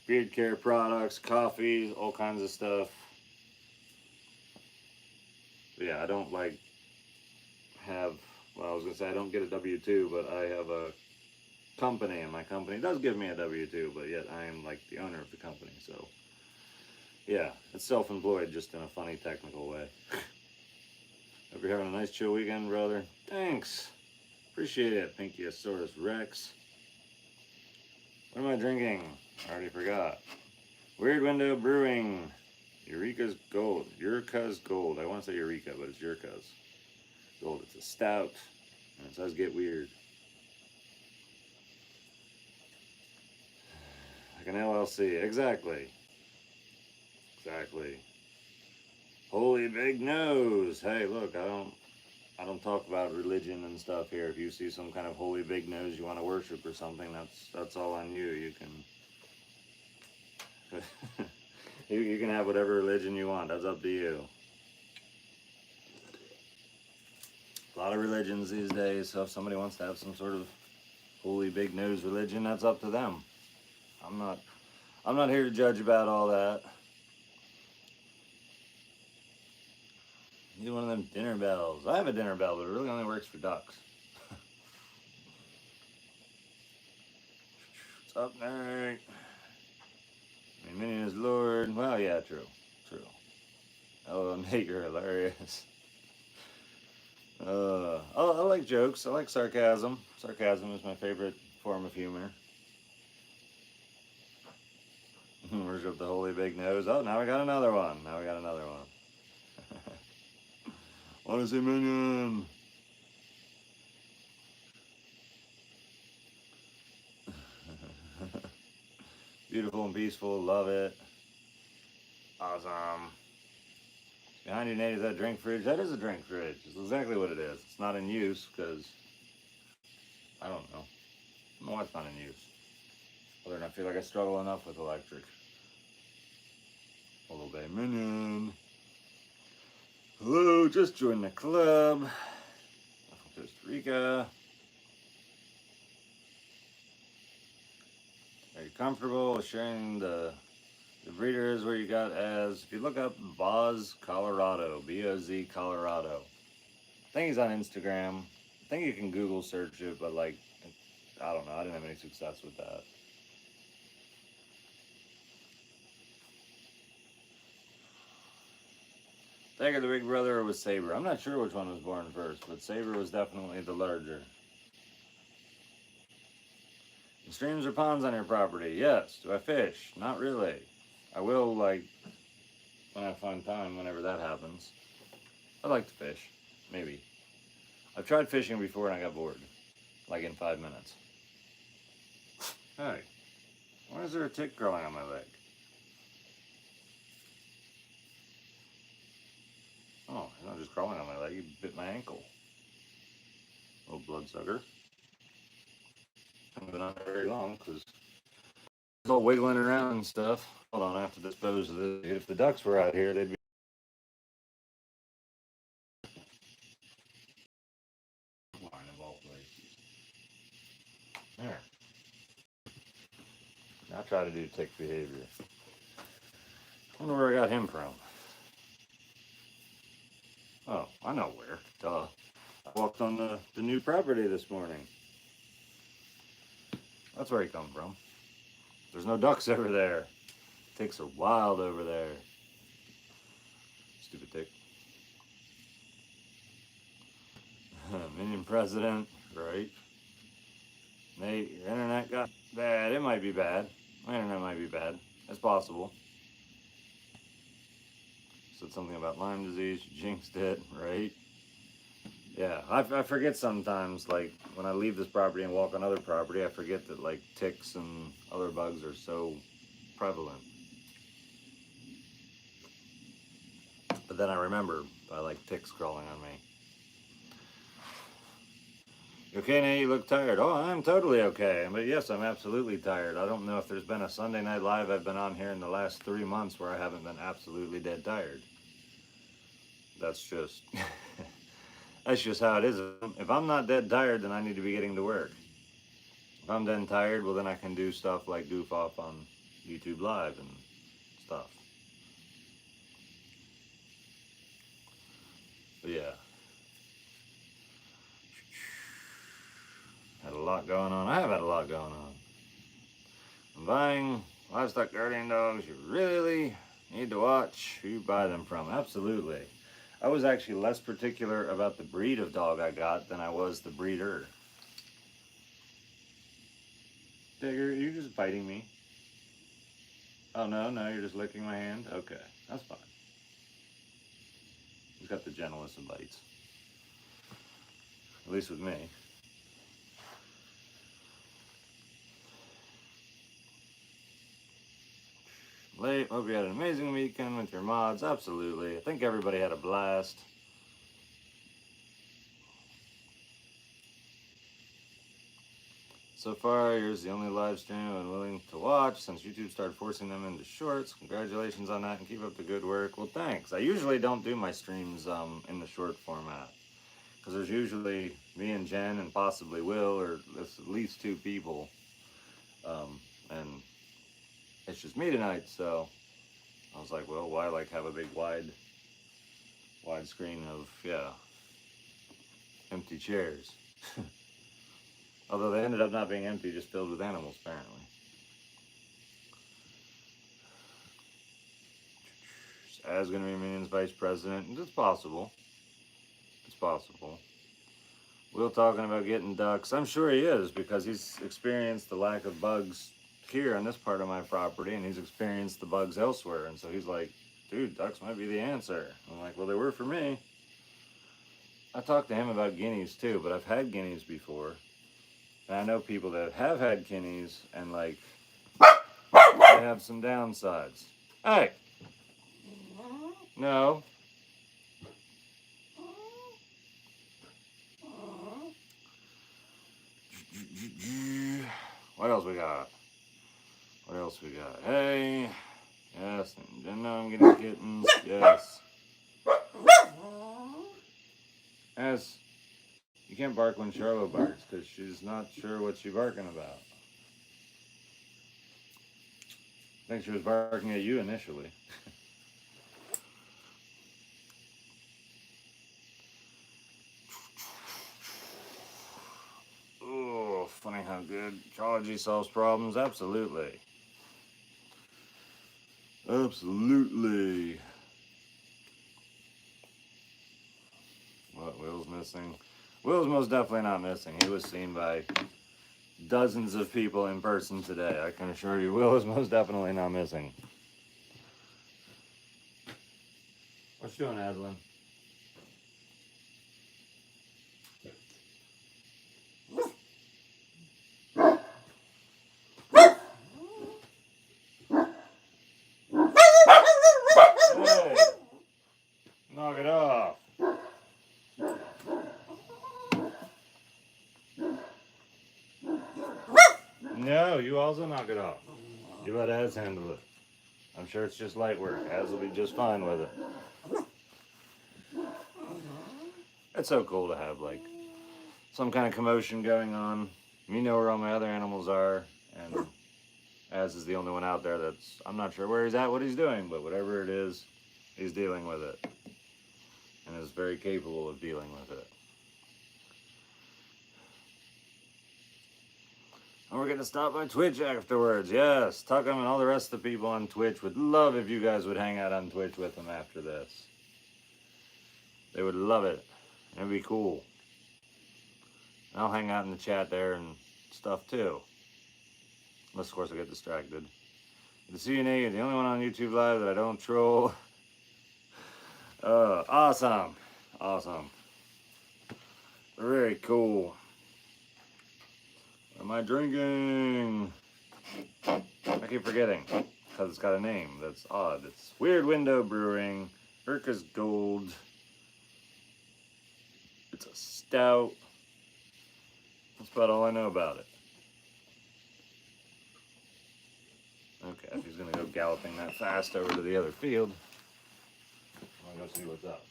Beard care products, coffees, all kinds of stuff. But yeah, I don't like have, well, I was gonna say I don't get a W-2, but I have a company, and my company does give me a W-2, but yet I am like the owner of the company, so yeah, it's self-employed, just in a funny technical way. Hope you're having a nice chill weekend, brother. Thanks. Appreciate it, Pinkyosaurus Rex. What am I drinking? I already forgot. Weird Window Brewing. Eureka's Gold. Eureka's Gold. I want to say Eureka, but it's Eureka's Gold. It's a stout, and it says get weird. Like an LLC. Exactly. Exactly. Holy big nose. Hey, look, I don't talk about religion and stuff here. If you see some kind of holy big nose you want to worship or something, that's all on you. You can you can have whatever religion you want. That's up to you. A lot of religions these days, so if somebody wants to have some sort of holy big nose religion, that's up to them. I'm not here to judge about all that. Need one of them dinner bells. I have a dinner bell, but it really only works for ducks. What's up, Nate? My minion is Lord. Well, yeah, true. Oh, Nate, you're hilarious. I like jokes. I like sarcasm. Sarcasm is my favorite form of humor. Worship the holy big nose. Oh, now we got another one. Wanna see Minion? Beautiful and peaceful, love it. Awesome. Behind you, Nate, is that a drink fridge? That is a drink fridge. It's exactly what it is. It's not in use because, I don't know. I don't know why it's not in use. Other than I feel like I struggle enough with electric. Hello, Bay Minion. Hello, just joined the club. I'm from Costa Rica. Are you comfortable with sharing the breeders where you got as, if you look up Boz Colorado, B-O-Z Colorado. I think he's on Instagram. I think you can Google search it, but like, I don't know. I didn't have any success with that. Tiger the big brother or was Saber? I'm not sure which one was born first, but Saber was definitely the larger. Streams or ponds on your property? Yes. Do I fish? Not really. I will, like, when I find time, whenever that happens. I'd like to fish. Maybe. I've tried fishing before and I got bored. Like in 5 minutes. Hey. Why is there a tick growing on my leg? Oh, he's not just crawling on my leg, he bit my ankle. Little bloodsucker. Haven't been on there very long because it's all wiggling around and stuff. Hold on, I have to dispose of this. If the ducks were out here, they'd be flying of all places. There. I'll try to do tick behavior. I wonder where I got him from. Oh, I know where. Duh. I walked on the new property this morning. That's where he come from. There's no ducks over there. Ticks are wild over there. Stupid tick. Minion president, right? Nate, your internet got bad. It might be bad. My internet might be bad. It's possible. Said something about Lyme disease. You jinxed it, right? Yeah, I forget sometimes, like, when I leave this property and walk on other property, I forget that, like, ticks and other bugs are so prevalent. But then I remember by, like, ticks crawling on me. You okay, Nate? You look tired. Oh, I'm totally okay. But yes, I'm absolutely tired. I don't know if there's been a Sunday Night Live I've been on here in the last 3 months where I haven't been absolutely dead tired. That's just... That's just how it is. If I'm not dead tired, then I need to be getting to work. If I'm dead tired, well, then I can do stuff like goof off on YouTube Live and stuff. But yeah. Had a lot going on. I have had a lot going on. I'm buying livestock guardian dogs. You really need to watch who you buy them from. Absolutely. I was actually less particular about the breed of dog I got than I was the breeder. Digger, you're just biting me. Oh, no, you're just licking my hand? Okay, that's fine. He's got the gentlest of bites. At least with me. Late, hope you had an amazing weekend with your mods. Absolutely. I think everybody had a blast. So far, yours is the only live stream I'm willing to watch since YouTube started forcing them into shorts. Congratulations on that and keep up the good work. Well, thanks. I usually don't do my streams in the short format because there's usually me and Jen and possibly Will or at least 2 people. And it's just me tonight, so I was like, well, why like have a big wide screen of, yeah, empty chairs. Although they ended up not being empty, just filled with animals, apparently. As going to be Minion's vice president. It's possible. It's possible. Will talking about getting ducks. I'm sure he is, because he's experienced the lack of bugs here on this part of my property, and he's experienced the bugs elsewhere. And so he's like, dude, ducks might be the answer. I'm like, well, they were for me. I talked to him about guineas too, but I've had guineas before. And I know people that have had guineas and like they have some downsides. Hey! No. What else we got? What else we got? Hey. Yes. And now I'm getting kittens. Yes. Yes. You can't bark when Charlotte barks because she's not sure what she's barking about. I think she was barking at you initially. Oh, funny how good geology solves problems. Absolutely. Absolutely. What, Will's missing? Will's most definitely not missing. He was seen by dozens of people in person today. I can assure you, Will is most definitely not missing. What's you doing, Aslan? Hey, knock it off. No, you also knock it off. You let Az handle it. I'm sure it's just light work. Az will be just fine with it. It's so cool to have like some kind of commotion going on. You know where all my other animals are, and Az is the only one out there that's, I'm not sure where he's at, what he's doing, but whatever it is, he's dealing with it. And is very capable of dealing with it. And we're going to stop by Twitch afterwards. Yes, Tuckum and all the rest of the people on Twitch would love if you guys would hang out on Twitch with them after this. They would love it. It'd be cool. And I'll hang out in the chat there and stuff too. Unless, of course, I get distracted. The CNA is the only one on YouTube Live that I don't troll. Awesome. Awesome. Very cool. What am I drinking? I keep forgetting because it's got a name that's odd. It's Weird Window Brewing, Urka's Gold. It's a stout. That's about all I know about it. Okay, if he's gonna go galloping that fast over to the other field, I'm gonna go see what's up.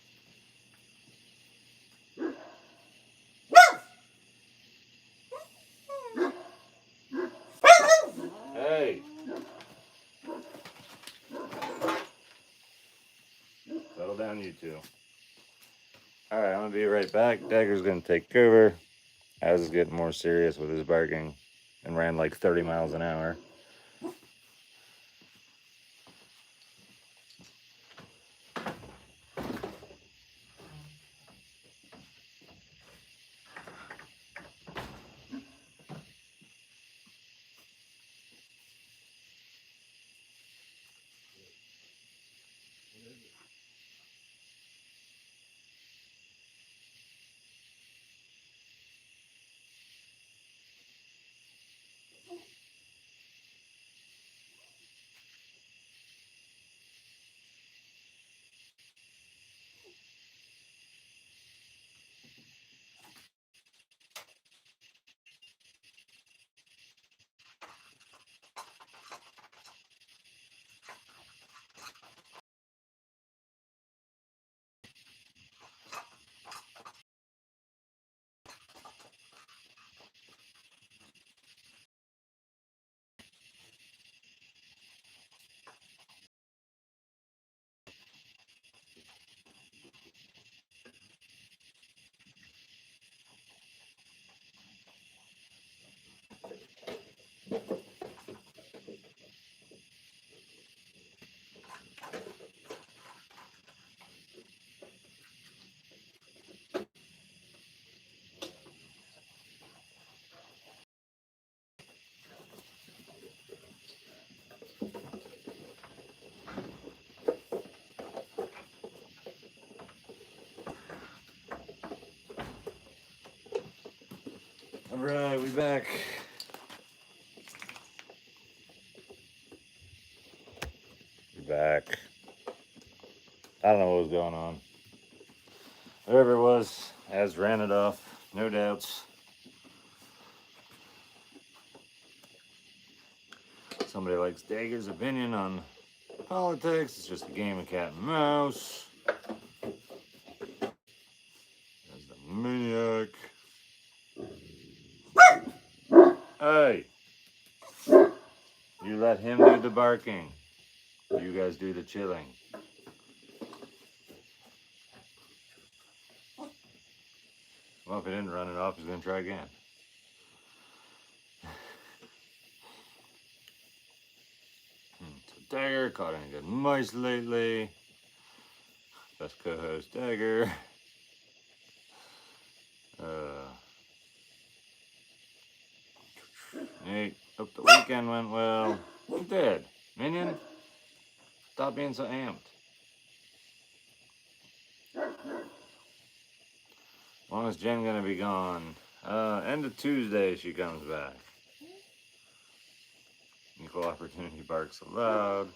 Hey! Settle down, you two. Alright, I'm gonna be right back. Dagger's gonna take over. Az is getting more serious with his barking and ran like 30 miles an hour. Alright, we back. We're back. I don't know what was going on. Whatever it was, Az ran it off, no doubts. Somebody likes Dagger's opinion on politics. It's just a game of cat and mouse. There's the maniac. Hey! You let him do the barking. You guys do the chilling. Well, if he didn't run it off, he's going to try again. So Dagger, caught any good mice lately. Best co-host Dagger. Nate, hope the weekend went well. It did. Minion, stop being so amped. As long as Jen gonna be gone. End of Tuesday she comes back. Equal opportunity barks allowed.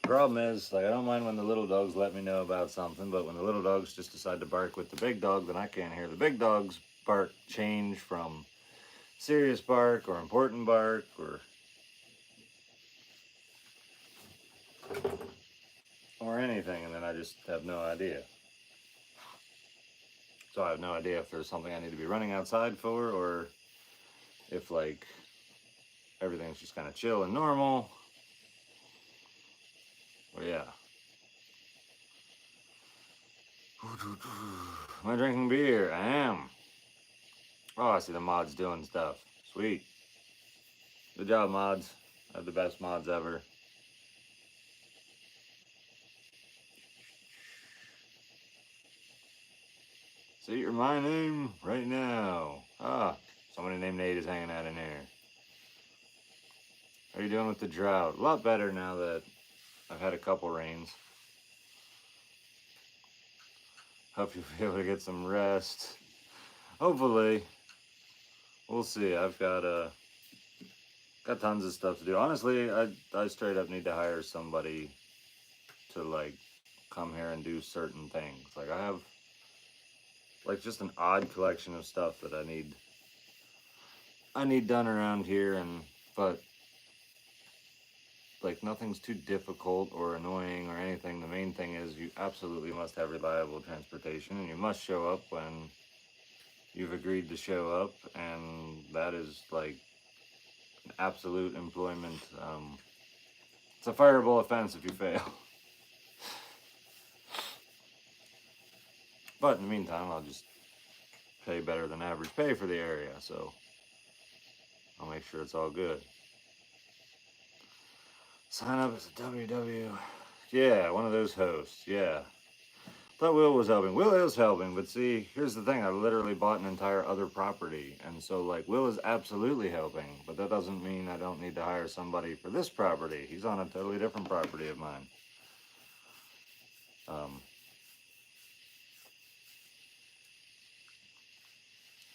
Problem is, like, I don't mind when the little dogs let me know about something, but when the little dogs just decide to bark with the big dog, then I can't hear the big dog's bark change from serious bark or important bark or anything, and then I just have no idea. So I have no idea if there's something I need to be running outside for, or if, like, everything's just kind of chill and normal. But yeah. Am I drinking beer? I am. Oh, I see the mods doing stuff. Sweet. Good job, mods. Have the best mods ever. Say my name right now. Ah, somebody named Nate is hanging out in here. How are you doing with the drought? A lot better now that I've had a couple rains. Hope you'll be able to get some rest. Hopefully. We'll see. I've got tons of stuff to do. Honestly, I straight up need to hire somebody to, like, come here and do certain things. Like, I have, like, just an odd collection of stuff that I need done around here, but like, nothing's too difficult or annoying or anything. The main thing is you absolutely must have reliable transportation, and you must show up when you've agreed to show up, and that is, like, an absolute employment. It's a fireable offense if you fail. But in the meantime, I'll just pay better than average pay for the area, so I'll make sure it's all good. Sign up as a WW. Yeah, one of those hosts, yeah. Thought Will was helping. Will is helping, but see, here's the thing. I literally bought an entire other property, and so, like, Will is absolutely helping, but that doesn't mean I don't need to hire somebody for this property. He's on a totally different property of mine.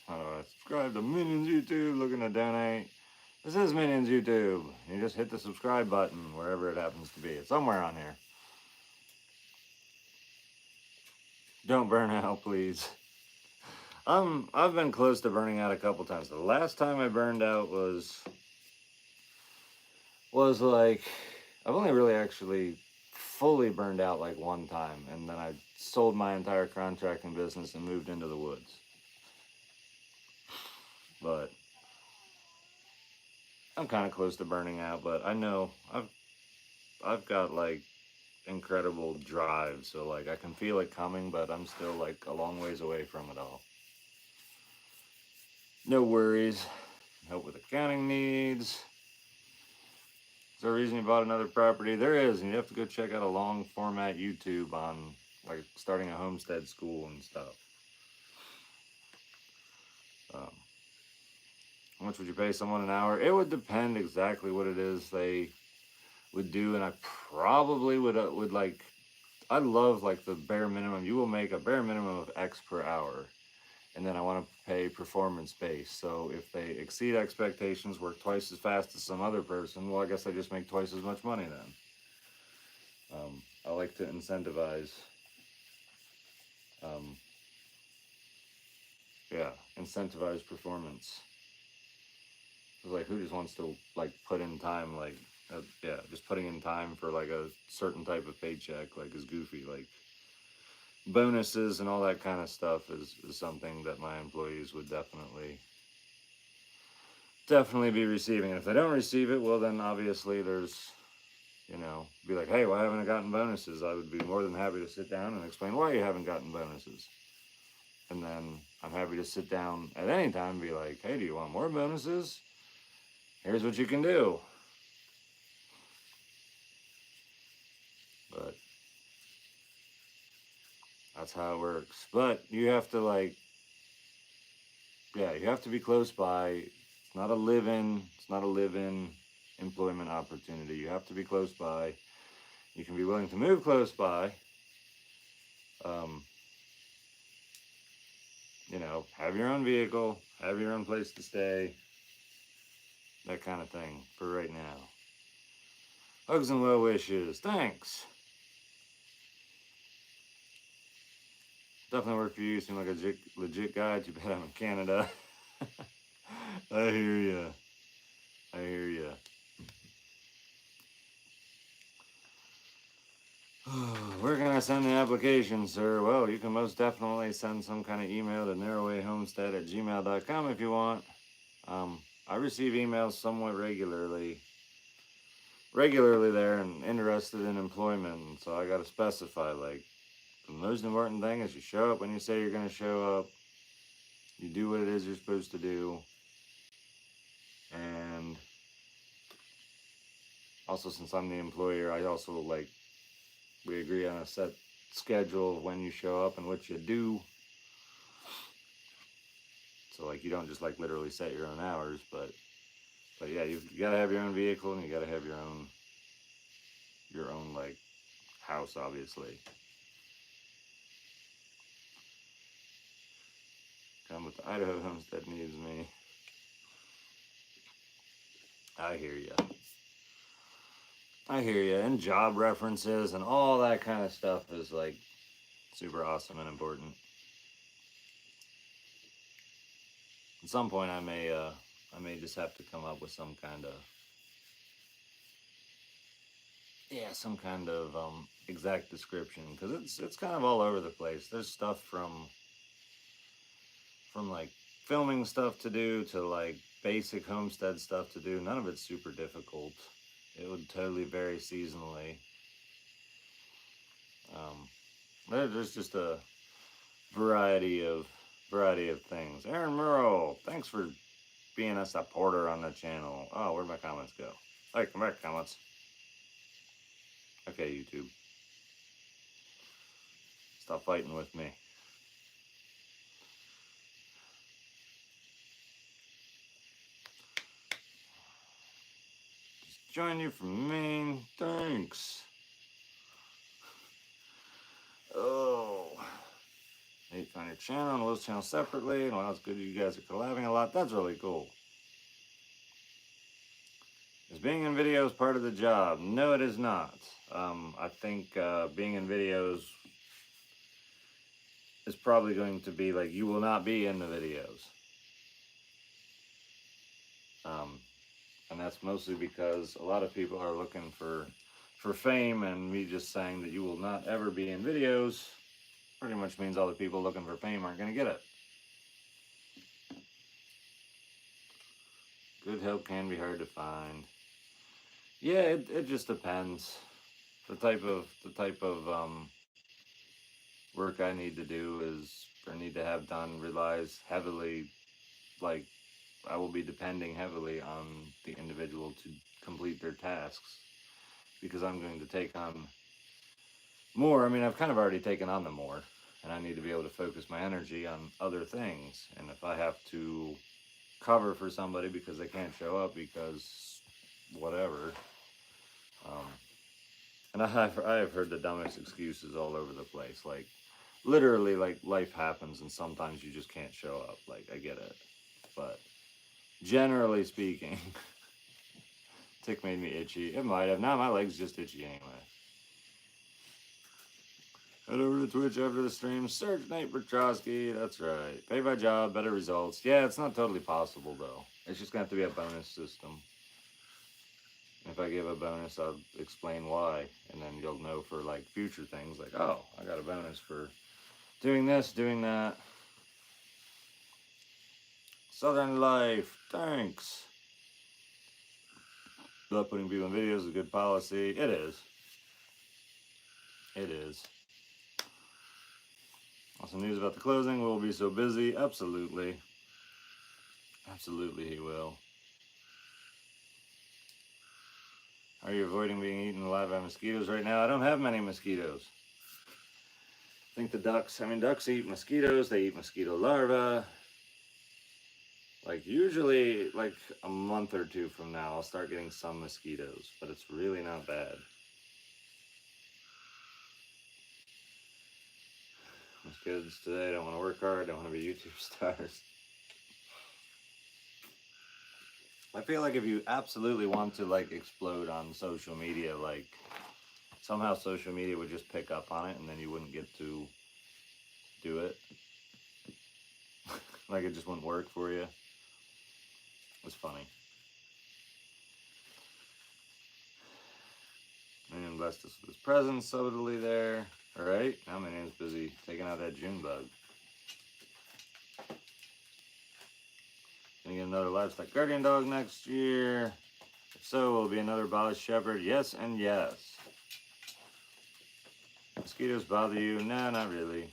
How do I subscribe to Minions YouTube? Looking to donate. This is Minions YouTube. You just hit the subscribe button wherever it happens to be. It's somewhere on here. Don't burn out, please. I've been close to burning out a couple times. The last time I burned out was like, I've only really actually fully burned out like one time, and then I sold my entire contracting business and moved into the woods. But I'm kind of close to burning out, but I know I've got, like, incredible drive, so, like, I can feel it coming, but I'm still, like, a long ways away from it all. No worries. Help with accounting needs. Is there a reason you bought another property? There is, and you have to go check out a long format YouTube on, like, starting a homestead school and stuff. How much would you pay someone an hour? It would depend exactly what it is they would do, and I probably would like, I love, like, the bare minimum. You will make a bare minimum of X per hour. and then I want to pay performance based. So if they exceed expectations, work twice as fast as some other person, well, I guess I just make twice as much money then. I like to incentivize, um, incentivize performance. It's like, who just wants to like put in time, like, just putting in time for like a certain type of paycheck, like, is goofy. Like, bonuses and all that kind of stuff is something that my employees would definitely be receiving. And if they don't receive it, well, then obviously there's, be like, hey, why haven't I gotten bonuses? I would be more than happy to sit down and explain why you haven't gotten bonuses. And then I'm happy to sit down at any time and be like, hey, do you want more bonuses? Here's what you can do. But that's how it works. But you have to, like, you have to be close by. It's not a live-in employment opportunity. You have to be close by. You can be willing to move close by. Um, have your own vehicle, have your own place to stay, that kind of thing for right now. Hugs and well wishes. Thanks. Definitely work for you. You seem like a legit guy. Too bad I'm in Canada. I hear ya. I hear ya. Where can I send the application, sir? Well, you can most definitely send some kind of email to narrowwayhomestead@gmail.com if you want. I receive emails somewhat regularly there and interested in employment. And so I got to specify, like, the most important thing is you show up when you say you're going to show up. You do what it is you're supposed to do. And also, since I'm the employer, I also, like, we agree on a set schedule of when you show up and what you do. So, like, you don't just, like, literally set your own hours, but yeah, you gotta have your own vehicle and you gotta have your own like house, obviously. Come with the Idaho Homestead needs me. I hear ya. And job references and all that kind of stuff is, like, super awesome and important. At some point, I may just have to come up with some kind of exact description, because it's kind of all over the place. There's stuff from like filming stuff to do to like basic homestead stuff to do. None of it's super difficult. It would totally vary seasonally. There's just a variety of things. Aaron Murrow, thanks for being a supporter on the channel. Oh, where'd my comments go? Hey, come back, comments. Okay, YouTube. Stop fighting with me. Just join you from Maine. Thanks. Oh. Hey, find your channel and Will's channel separately. Well, it's good you guys are collabing a lot. That's really cool. Is being in videos part of the job? No, it is not. I think being in videos is probably going to be like, you will not be in the videos. And that's mostly because a lot of people are looking for fame, and me just saying that you will not ever be in videos pretty much means all the people looking for fame aren't going to get it. Good help can be hard to find. Yeah, it just depends. The type of work I need to do or need to have done relies heavily, like, I will be depending heavily on the individual to complete their tasks, because I'm going to take on more. I mean, I've kind of already taken on the more, and I need to be able to focus my energy on other things. And if I have to cover for somebody because they can't show up because whatever, and I have heard the dumbest excuses all over the place, like, literally, like, life happens and sometimes you just can't show up. Like, I get it. But generally speaking, tick made me itchy. It might have. Now my leg's just itchy anyway. Head over to Twitch after the stream. Search Nate Petrosky. That's right. Pay by job, better results. Yeah, it's not totally possible, though. It's just going to have to be a bonus system. If I give a bonus, I'll explain why. And then you'll know for, like, future things. Like, oh, I got a bonus for doing this, doing that. Southern Life. Thanks. Not putting people in videos is a good policy. It is. It is. Also, news about the closing. We'll be so busy. Absolutely. Absolutely, he will. Are you avoiding being eaten alive by mosquitoes right now? I don't have many mosquitoes. I think the ducks, ducks eat mosquitoes. They eat mosquito larvae. Like, usually, like, a month or two from now, I'll start getting some mosquitoes. But it's really not bad. Most kids today don't want to work hard. Don't want to be YouTube stars. I feel like if you absolutely want to, like, explode on social media, like, somehow social media would just pick up on it and then you wouldn't get to do it. Like, it just wouldn't work for you. It's funny. And blessed us with his presence subtly there. Alright, now my name's busy taking out that June bug. Gonna get another livestock guardian dog next year. If so, will it be another Bali Shepherd? Yes and yes. Mosquitoes bother you? No, not really.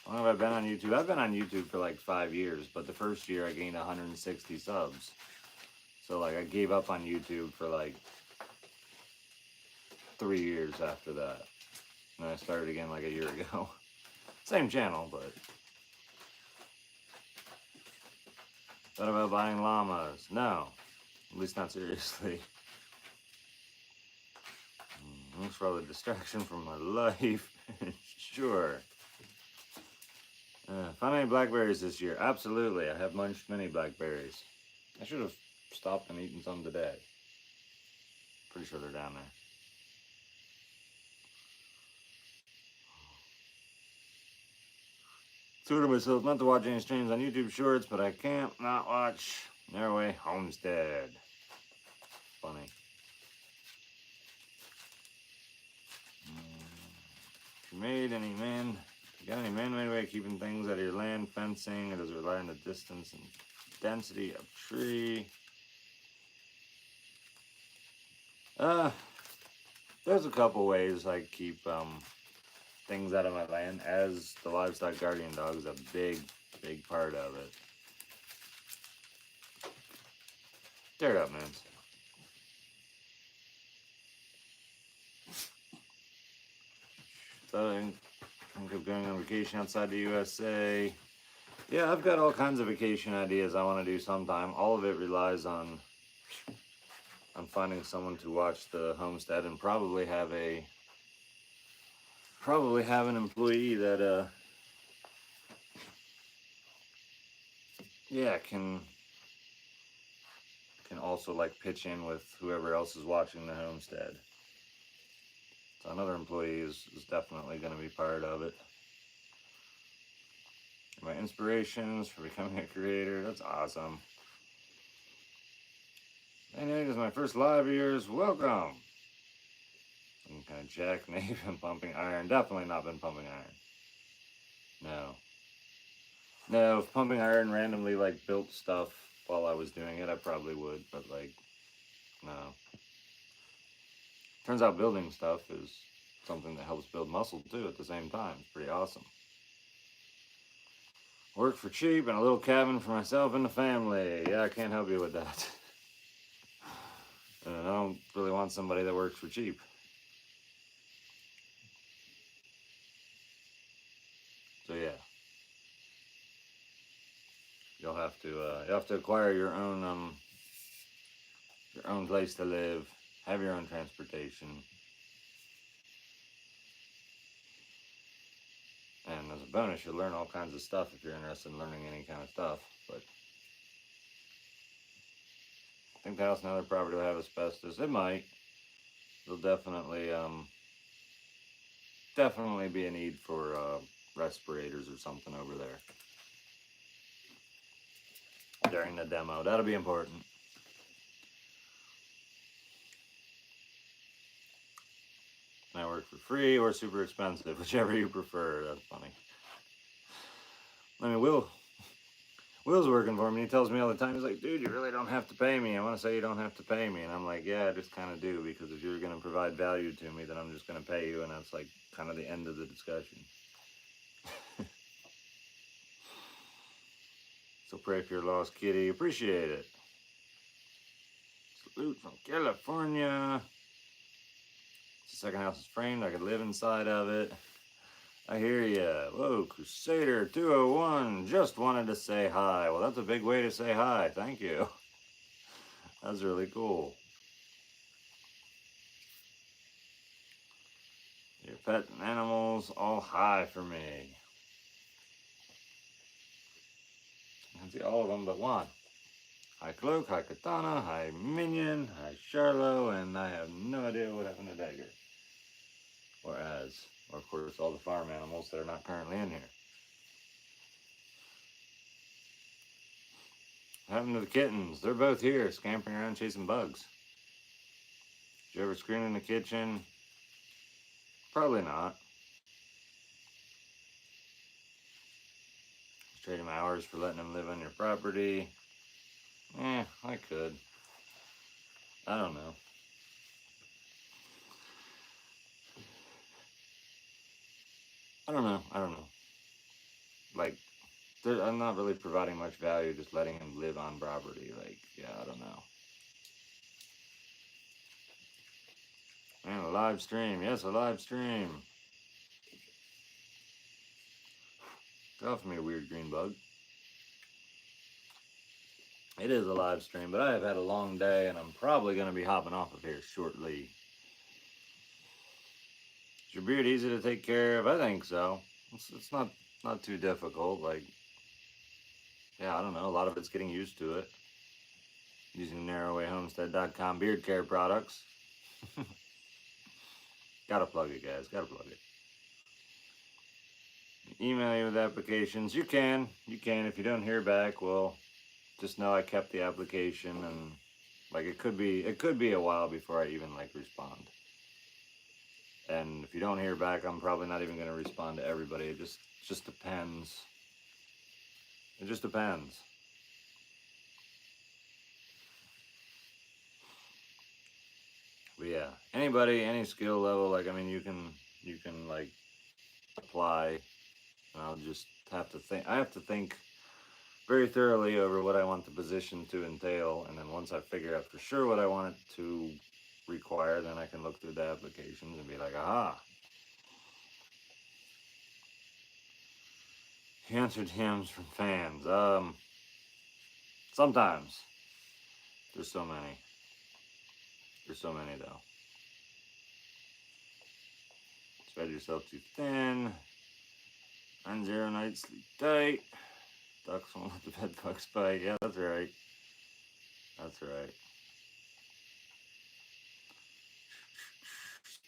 How long have I been on YouTube? I've been on YouTube for like 5 years, but the first year I gained 160 subs. So, like, I gave up on YouTube for like 3 years after that. And I started again like a year ago. Same channel, but... Thought about buying llamas? No. At least not seriously. Thanks for all the distraction from my life. Sure. Found any blackberries this year? Absolutely. I have munched many blackberries. I should have stopped and eaten some today. Pretty sure they're down there. Sort of myself not to watch any streams on YouTube Shorts, but I can't not watch Norway Homestead. Funny. If you made any you got any man-made way of keeping things out of your land, fencing, or does it rely on the distance and density of tree? There's a couple ways I keep things out of my land, as the livestock guardian dog is a big part of it. Tear it up, man. So I think of going on vacation outside the USA. Yeah, I've got all kinds of vacation ideas I want to do sometime. All of it relies on finding someone to watch the homestead and probably have an employee that yeah, can also, like, pitch in with whoever else is watching the homestead. So another employee is definitely going to be part of it. My inspirations for becoming a creator, that's awesome. Hey Nate, this is my first live of yours. Welcome. I'm kind of jackknife and pumping iron. Definitely not been pumping iron. No, if pumping iron randomly, like, built stuff while I was doing it, I probably would, but, like, no. Turns out building stuff is something that helps build muscle too at the same time. It's pretty awesome. Work for cheap and a little cabin for myself and the family. Yeah, I can't help you with that. And I don't really want somebody that works for cheap. So yeah, you'll have to acquire your own place to live, have your own transportation. as a bonus, you'll learn all kinds of stuff if you're interested in learning any kind of stuff. But I think the house and other property will have asbestos. It might. There'll definitely be a need for respirators or something over there during the demo. That'll be important. I work for free or super expensive, whichever you prefer. That's funny. I mean, Will's working for me. He tells me all the time, he's like, dude, you really don't have to pay me. I want to say you don't have to pay me. And I'm like, yeah, I just kind of do, because if you're going to provide value to me, then I'm just going to pay you. And that's like kind of the end of the discussion. So pray for your lost kitty. Appreciate it. Salute from California. The second house is framed. I could live inside of it. I hear ya. Whoa, Crusader 201. Just wanted to say hi. Well, that's a big way to say hi. Thank you. That's really cool. Your pets and animals, all hi for me. I can see all of them but one. Hi Cloak, hi Katana, hi Minion, hi Charlo, and I have no idea what happened to Dagger. Or of course, all the farm animals that are not currently in here. What happened to the kittens? They're both here, scampering around chasing bugs. Did you ever screen in the kitchen? Probably not. Just trading my hours for letting them live on your property. I could. I don't know. I don't know. Like, I'm not really providing much value just letting him live on property. Like, yeah, I don't know. Man, a live stream. Yes, a live stream. Get off me, weird green bug. It is a live stream, but I have had a long day, and I'm probably going to be hopping off of here shortly. Is your beard easy to take care of? I think so. It's not too difficult. Like, yeah, I don't know. A lot of it's getting used to it. Using narrowwayhomestead.com beard care products. Gotta plug it, guys. Gotta plug it. Email you with applications. You can. If you don't hear back, well, just know I kept the application, and like it could be a while before I even like respond. And if you don't hear back, I'm probably not even going to respond to everybody. It just depends. It just depends. But yeah, anybody, any skill level, like, I mean, you can like apply, and I'll just have to think. I have to think very thoroughly over what I want the position to entail, and then once I figure out for sure what I want it to require, then I can look through the applications and be like, aha. He answered hymns from fans. Sometimes. There's so many. There's so many, though. Spread yourself too thin. 9-0 night, sleep tight. Ducks won't let the bed bugs bite. Yeah, that's right. That's right.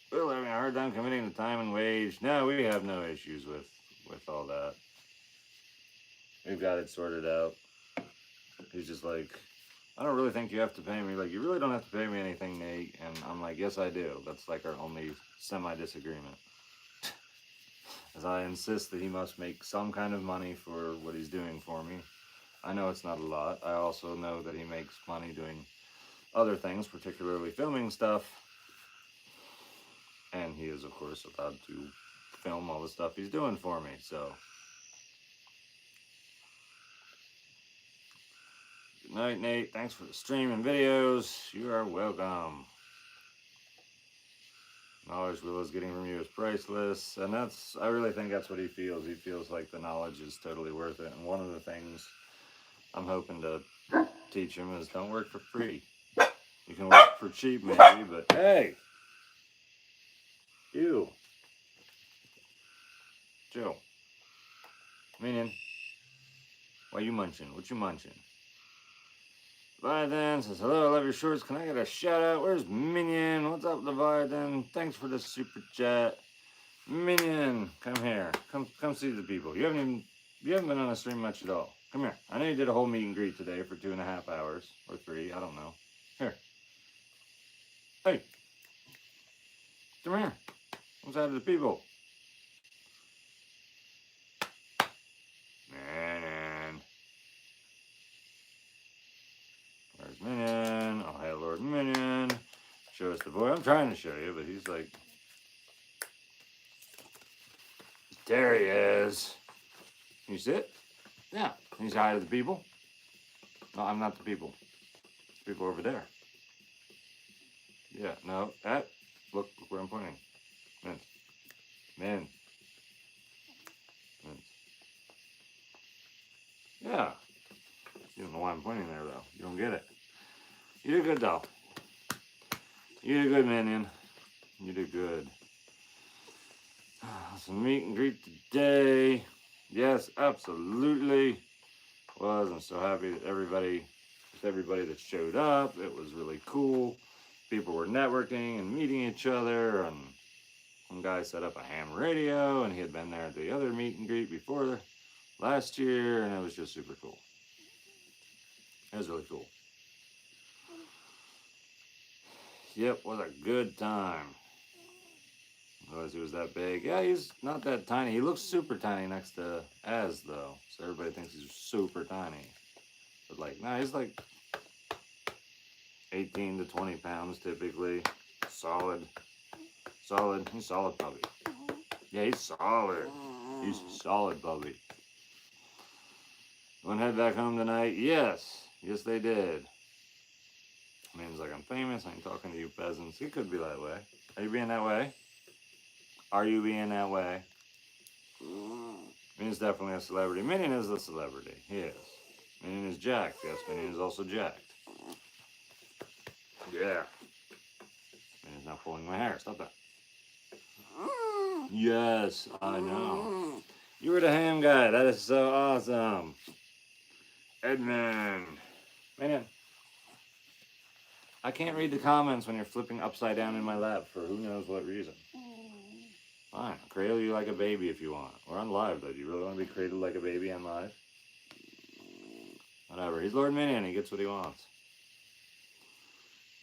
Still having a hard time committing the time and wage. No, we have no issues with all that. We've got it sorted out. He's just like, I don't really think you have to pay me. Like, you really don't have to pay me anything, Nate. And I'm like, yes, I do. That's like our only semi-disagreement. As I insist that he must make some kind of money for what he's doing for me. I know it's not a lot. I also know that he makes money doing other things, particularly filming stuff. And he is, of course, allowed to film all the stuff he's doing for me, so. Good night, Nate. Thanks for the stream and videos. You are welcome. Knowledge Will is getting from you is priceless. And I really think that's what he feels. He feels like the knowledge is totally worth it. And one of the things I'm hoping to teach him is don't work for free. You can work for cheap maybe, but hey! You. Chill. Minion. Why you munching? What you munching? Leviathan says, hello, I love your shorts. Can I get a shout out? Where's Minion? What's up, Leviathan? Thanks for the super chat. Minion, come here. Come see the people. You haven't been on the stream much at all. Come here. I know you did a whole meet and greet today for 2.5 hours. Or 3, I don't know. Here. Hey. Come here. Come say to the people. Minion. Where's Minion? Oh, hey, Lord Minion. Show us the boy. I'm trying to show you, but he's like... There he is. Can you sit? Yeah. Can you say hi to the people? No, I'm not the people. The people over there. Yeah, no, that. Look where I'm pointing. Mint. Mint. Mint. Yeah. You don't know why I'm pointing there, though. You don't get it. You did good, though. You did good, Minion. You did good. Some meet and greet today. Yes, absolutely. I'm so happy that everybody that showed up. It was really cool. People were networking and meeting each other, and one guy set up a ham radio, and he had been there at the other meet and greet before last year, and it was just super cool. It was really cool. Yep, what a good time. Otherwise he was that big. Yeah, he's not that tiny. He looks super tiny next to Az, though. So everybody thinks he's super tiny. But like, nah, he's like 18 to 20 pounds typically. Solid. He's solid puppy. Yeah, he's solid. He's a solid puppy. Want to head back home tonight? Yes. Yes, they did. Means like I'm famous. I'm talking to you peasants. He could be that way. Are you being that way? Are you being that way? Minion's definitely a celebrity. Minion is a celebrity. He is. Minion is jacked. Yes, Minion is also jacked. Yeah. Minion's not pulling my hair. Stop that. Yes, I know. You were the ham guy. That is so awesome. Edmund. Minion. I can't read the comments when you're flipping upside down in my lap for who knows what reason. Fine, I'll cradle you like a baby if you want. We're on live, though. Do you really want to be cradled like a baby on live? Whatever. He's Lord Minion. He gets what he wants.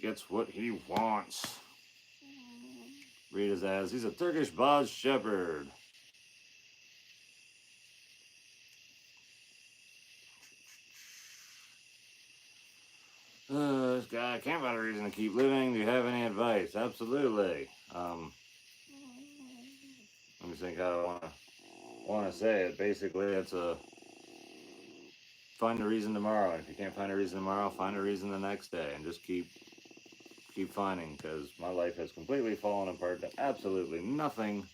Gets what he wants. Read his ass. He's a Turkish Boz Shepherd. This guy can't find a reason to keep living. Do you have any advice? Absolutely. Let me think how I want to say it. Basically, it's a find a reason tomorrow. And if you can't find a reason tomorrow, find a reason the next day, and just keep finding. Because my life has completely fallen apart to absolutely nothing,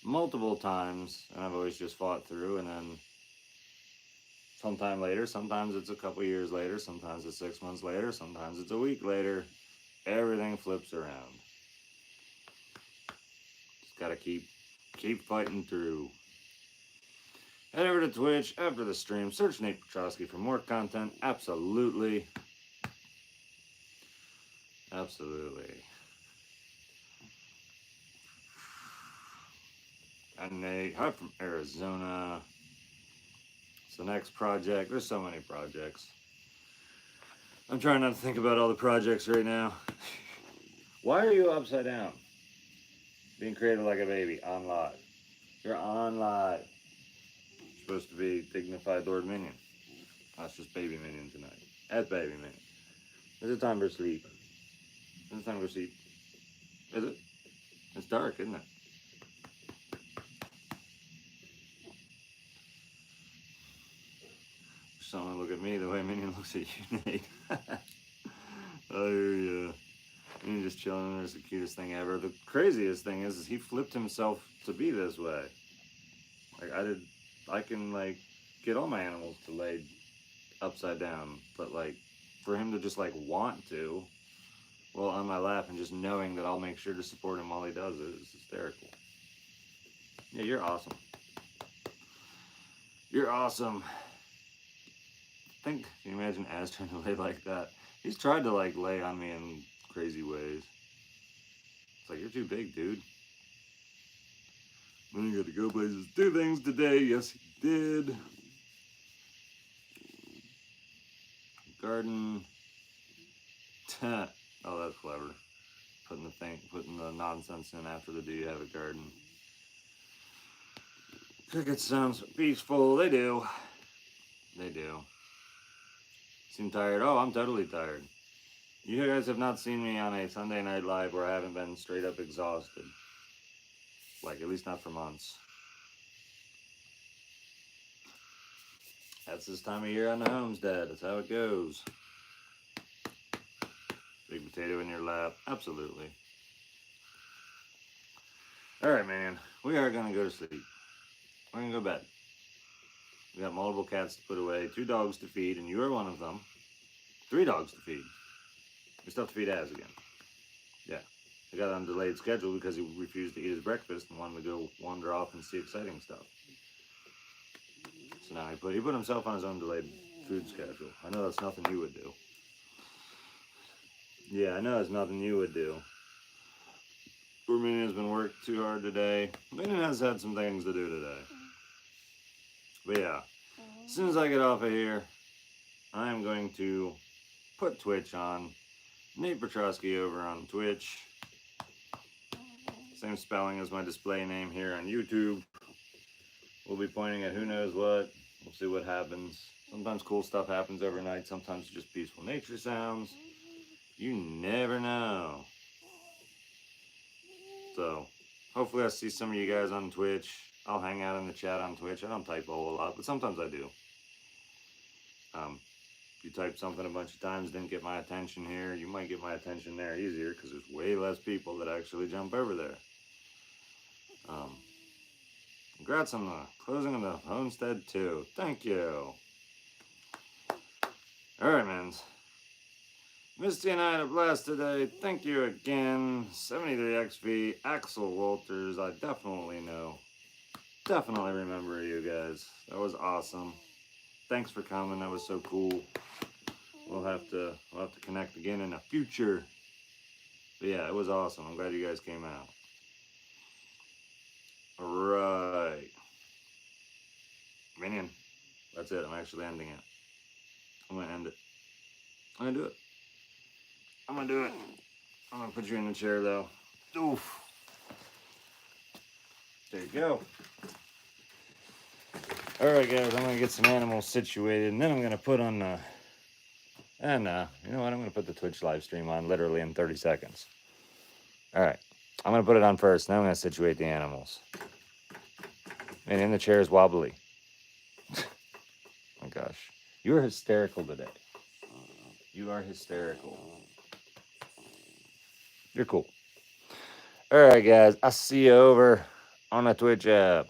multiple times, and I've always just fought through. And then sometime later, sometimes it's a couple years later, sometimes it's 6 months later, sometimes it's a week later, everything flips around. Just gotta keep fighting through. Head over to Twitch after the stream. Search Nate Petrosky for more content. Absolutely. Absolutely. And Nate, hi from Arizona. It's the next project. There's so many projects. I'm trying not to think about all the projects right now. Why are you upside down? Being created like a baby on live. You're on live. You're supposed to be dignified Lord Minion. That's just baby Minion tonight. That's baby Minion. Is it time for sleep? Is it time for sleep? Is it? It's dark, isn't it? Someone look at me the way Minion looks at you, Nate. Oh, yeah. Minion just chilling. There's the cutest thing ever. The craziest thing is he flipped himself to be this way. Like I can like get all my animals to lay upside down, but like for him to just like want to, well, on my lap and just knowing that I'll make sure to support him while he does it is hysterical. Yeah, you're awesome. You're awesome. Can you imagine Az trying to lay like that? He's tried to like lay on me in crazy ways. It's like, you're too big, dude. I got to go places, do things today. Yes, he did. Garden. Oh, that's clever. Putting the nonsense in after the "do you have a garden?" Cricket sounds peaceful. They do. They do. Seem tired? Oh, I'm totally tired. You guys have not seen me on a Sunday night live where I haven't been straight up exhausted. Like, at least not for months. That's this time of year on the homestead. That's how it goes. Big potato in your lap. Absolutely. Alright, man. We are going to go to sleep. We're going to go to bed. We got multiple cats to put away, 2 dogs to feed, and you are one of them. 3 dogs to feed. We still have to feed Az again. Yeah. I got on a delayed schedule because he refused to eat his breakfast and wanted to go wander off and see exciting stuff. So now he put himself on his own delayed food schedule. I know that's nothing you would do. Yeah, I know that's nothing you would do. Poor Minion has been worked too hard today. Minion has had some things to do today. But yeah, as soon as I get off of here, I am going to put Twitch on. Nate Petrosky over on Twitch. Same spelling as my display name here on YouTube. We'll be pointing at who knows what. We'll see what happens. Sometimes cool stuff happens overnight. Sometimes just peaceful nature sounds. You never know. So, hopefully I see some of you guys on Twitch. I'll hang out in the chat on Twitch. I don't type a whole lot, but sometimes I do. If you type something a bunch of times, didn't get my attention here, you might get my attention there easier because there's way less people that actually jump over there. Congrats on the closing of the Homestead 2. Thank you. Alright, mans. Misty and I had a blast today. Thank you again. 73XV, Axel Walters. I definitely know. Definitely remember you guys. That was awesome. Thanks for coming. That was so cool. We'll have to connect again in the future. But yeah, it was awesome. I'm glad you guys came out. Alright. Minion. That's it. I'm actually ending it. I'm gonna end it. I'm gonna do it. I'm gonna do it. I'm gonna put you in the chair though. Oof. There you go. Alright guys, I'm gonna get some animals situated and then I'm gonna put on the you know what, I'm gonna put the Twitch live stream on literally in 30 seconds. Alright. I'm gonna put it on first, then I'm gonna situate the animals. And in the chair is wobbly. Oh my gosh. You are hysterical today. You are hysterical. You're cool. Alright guys, I'll see you over on the Twitch app.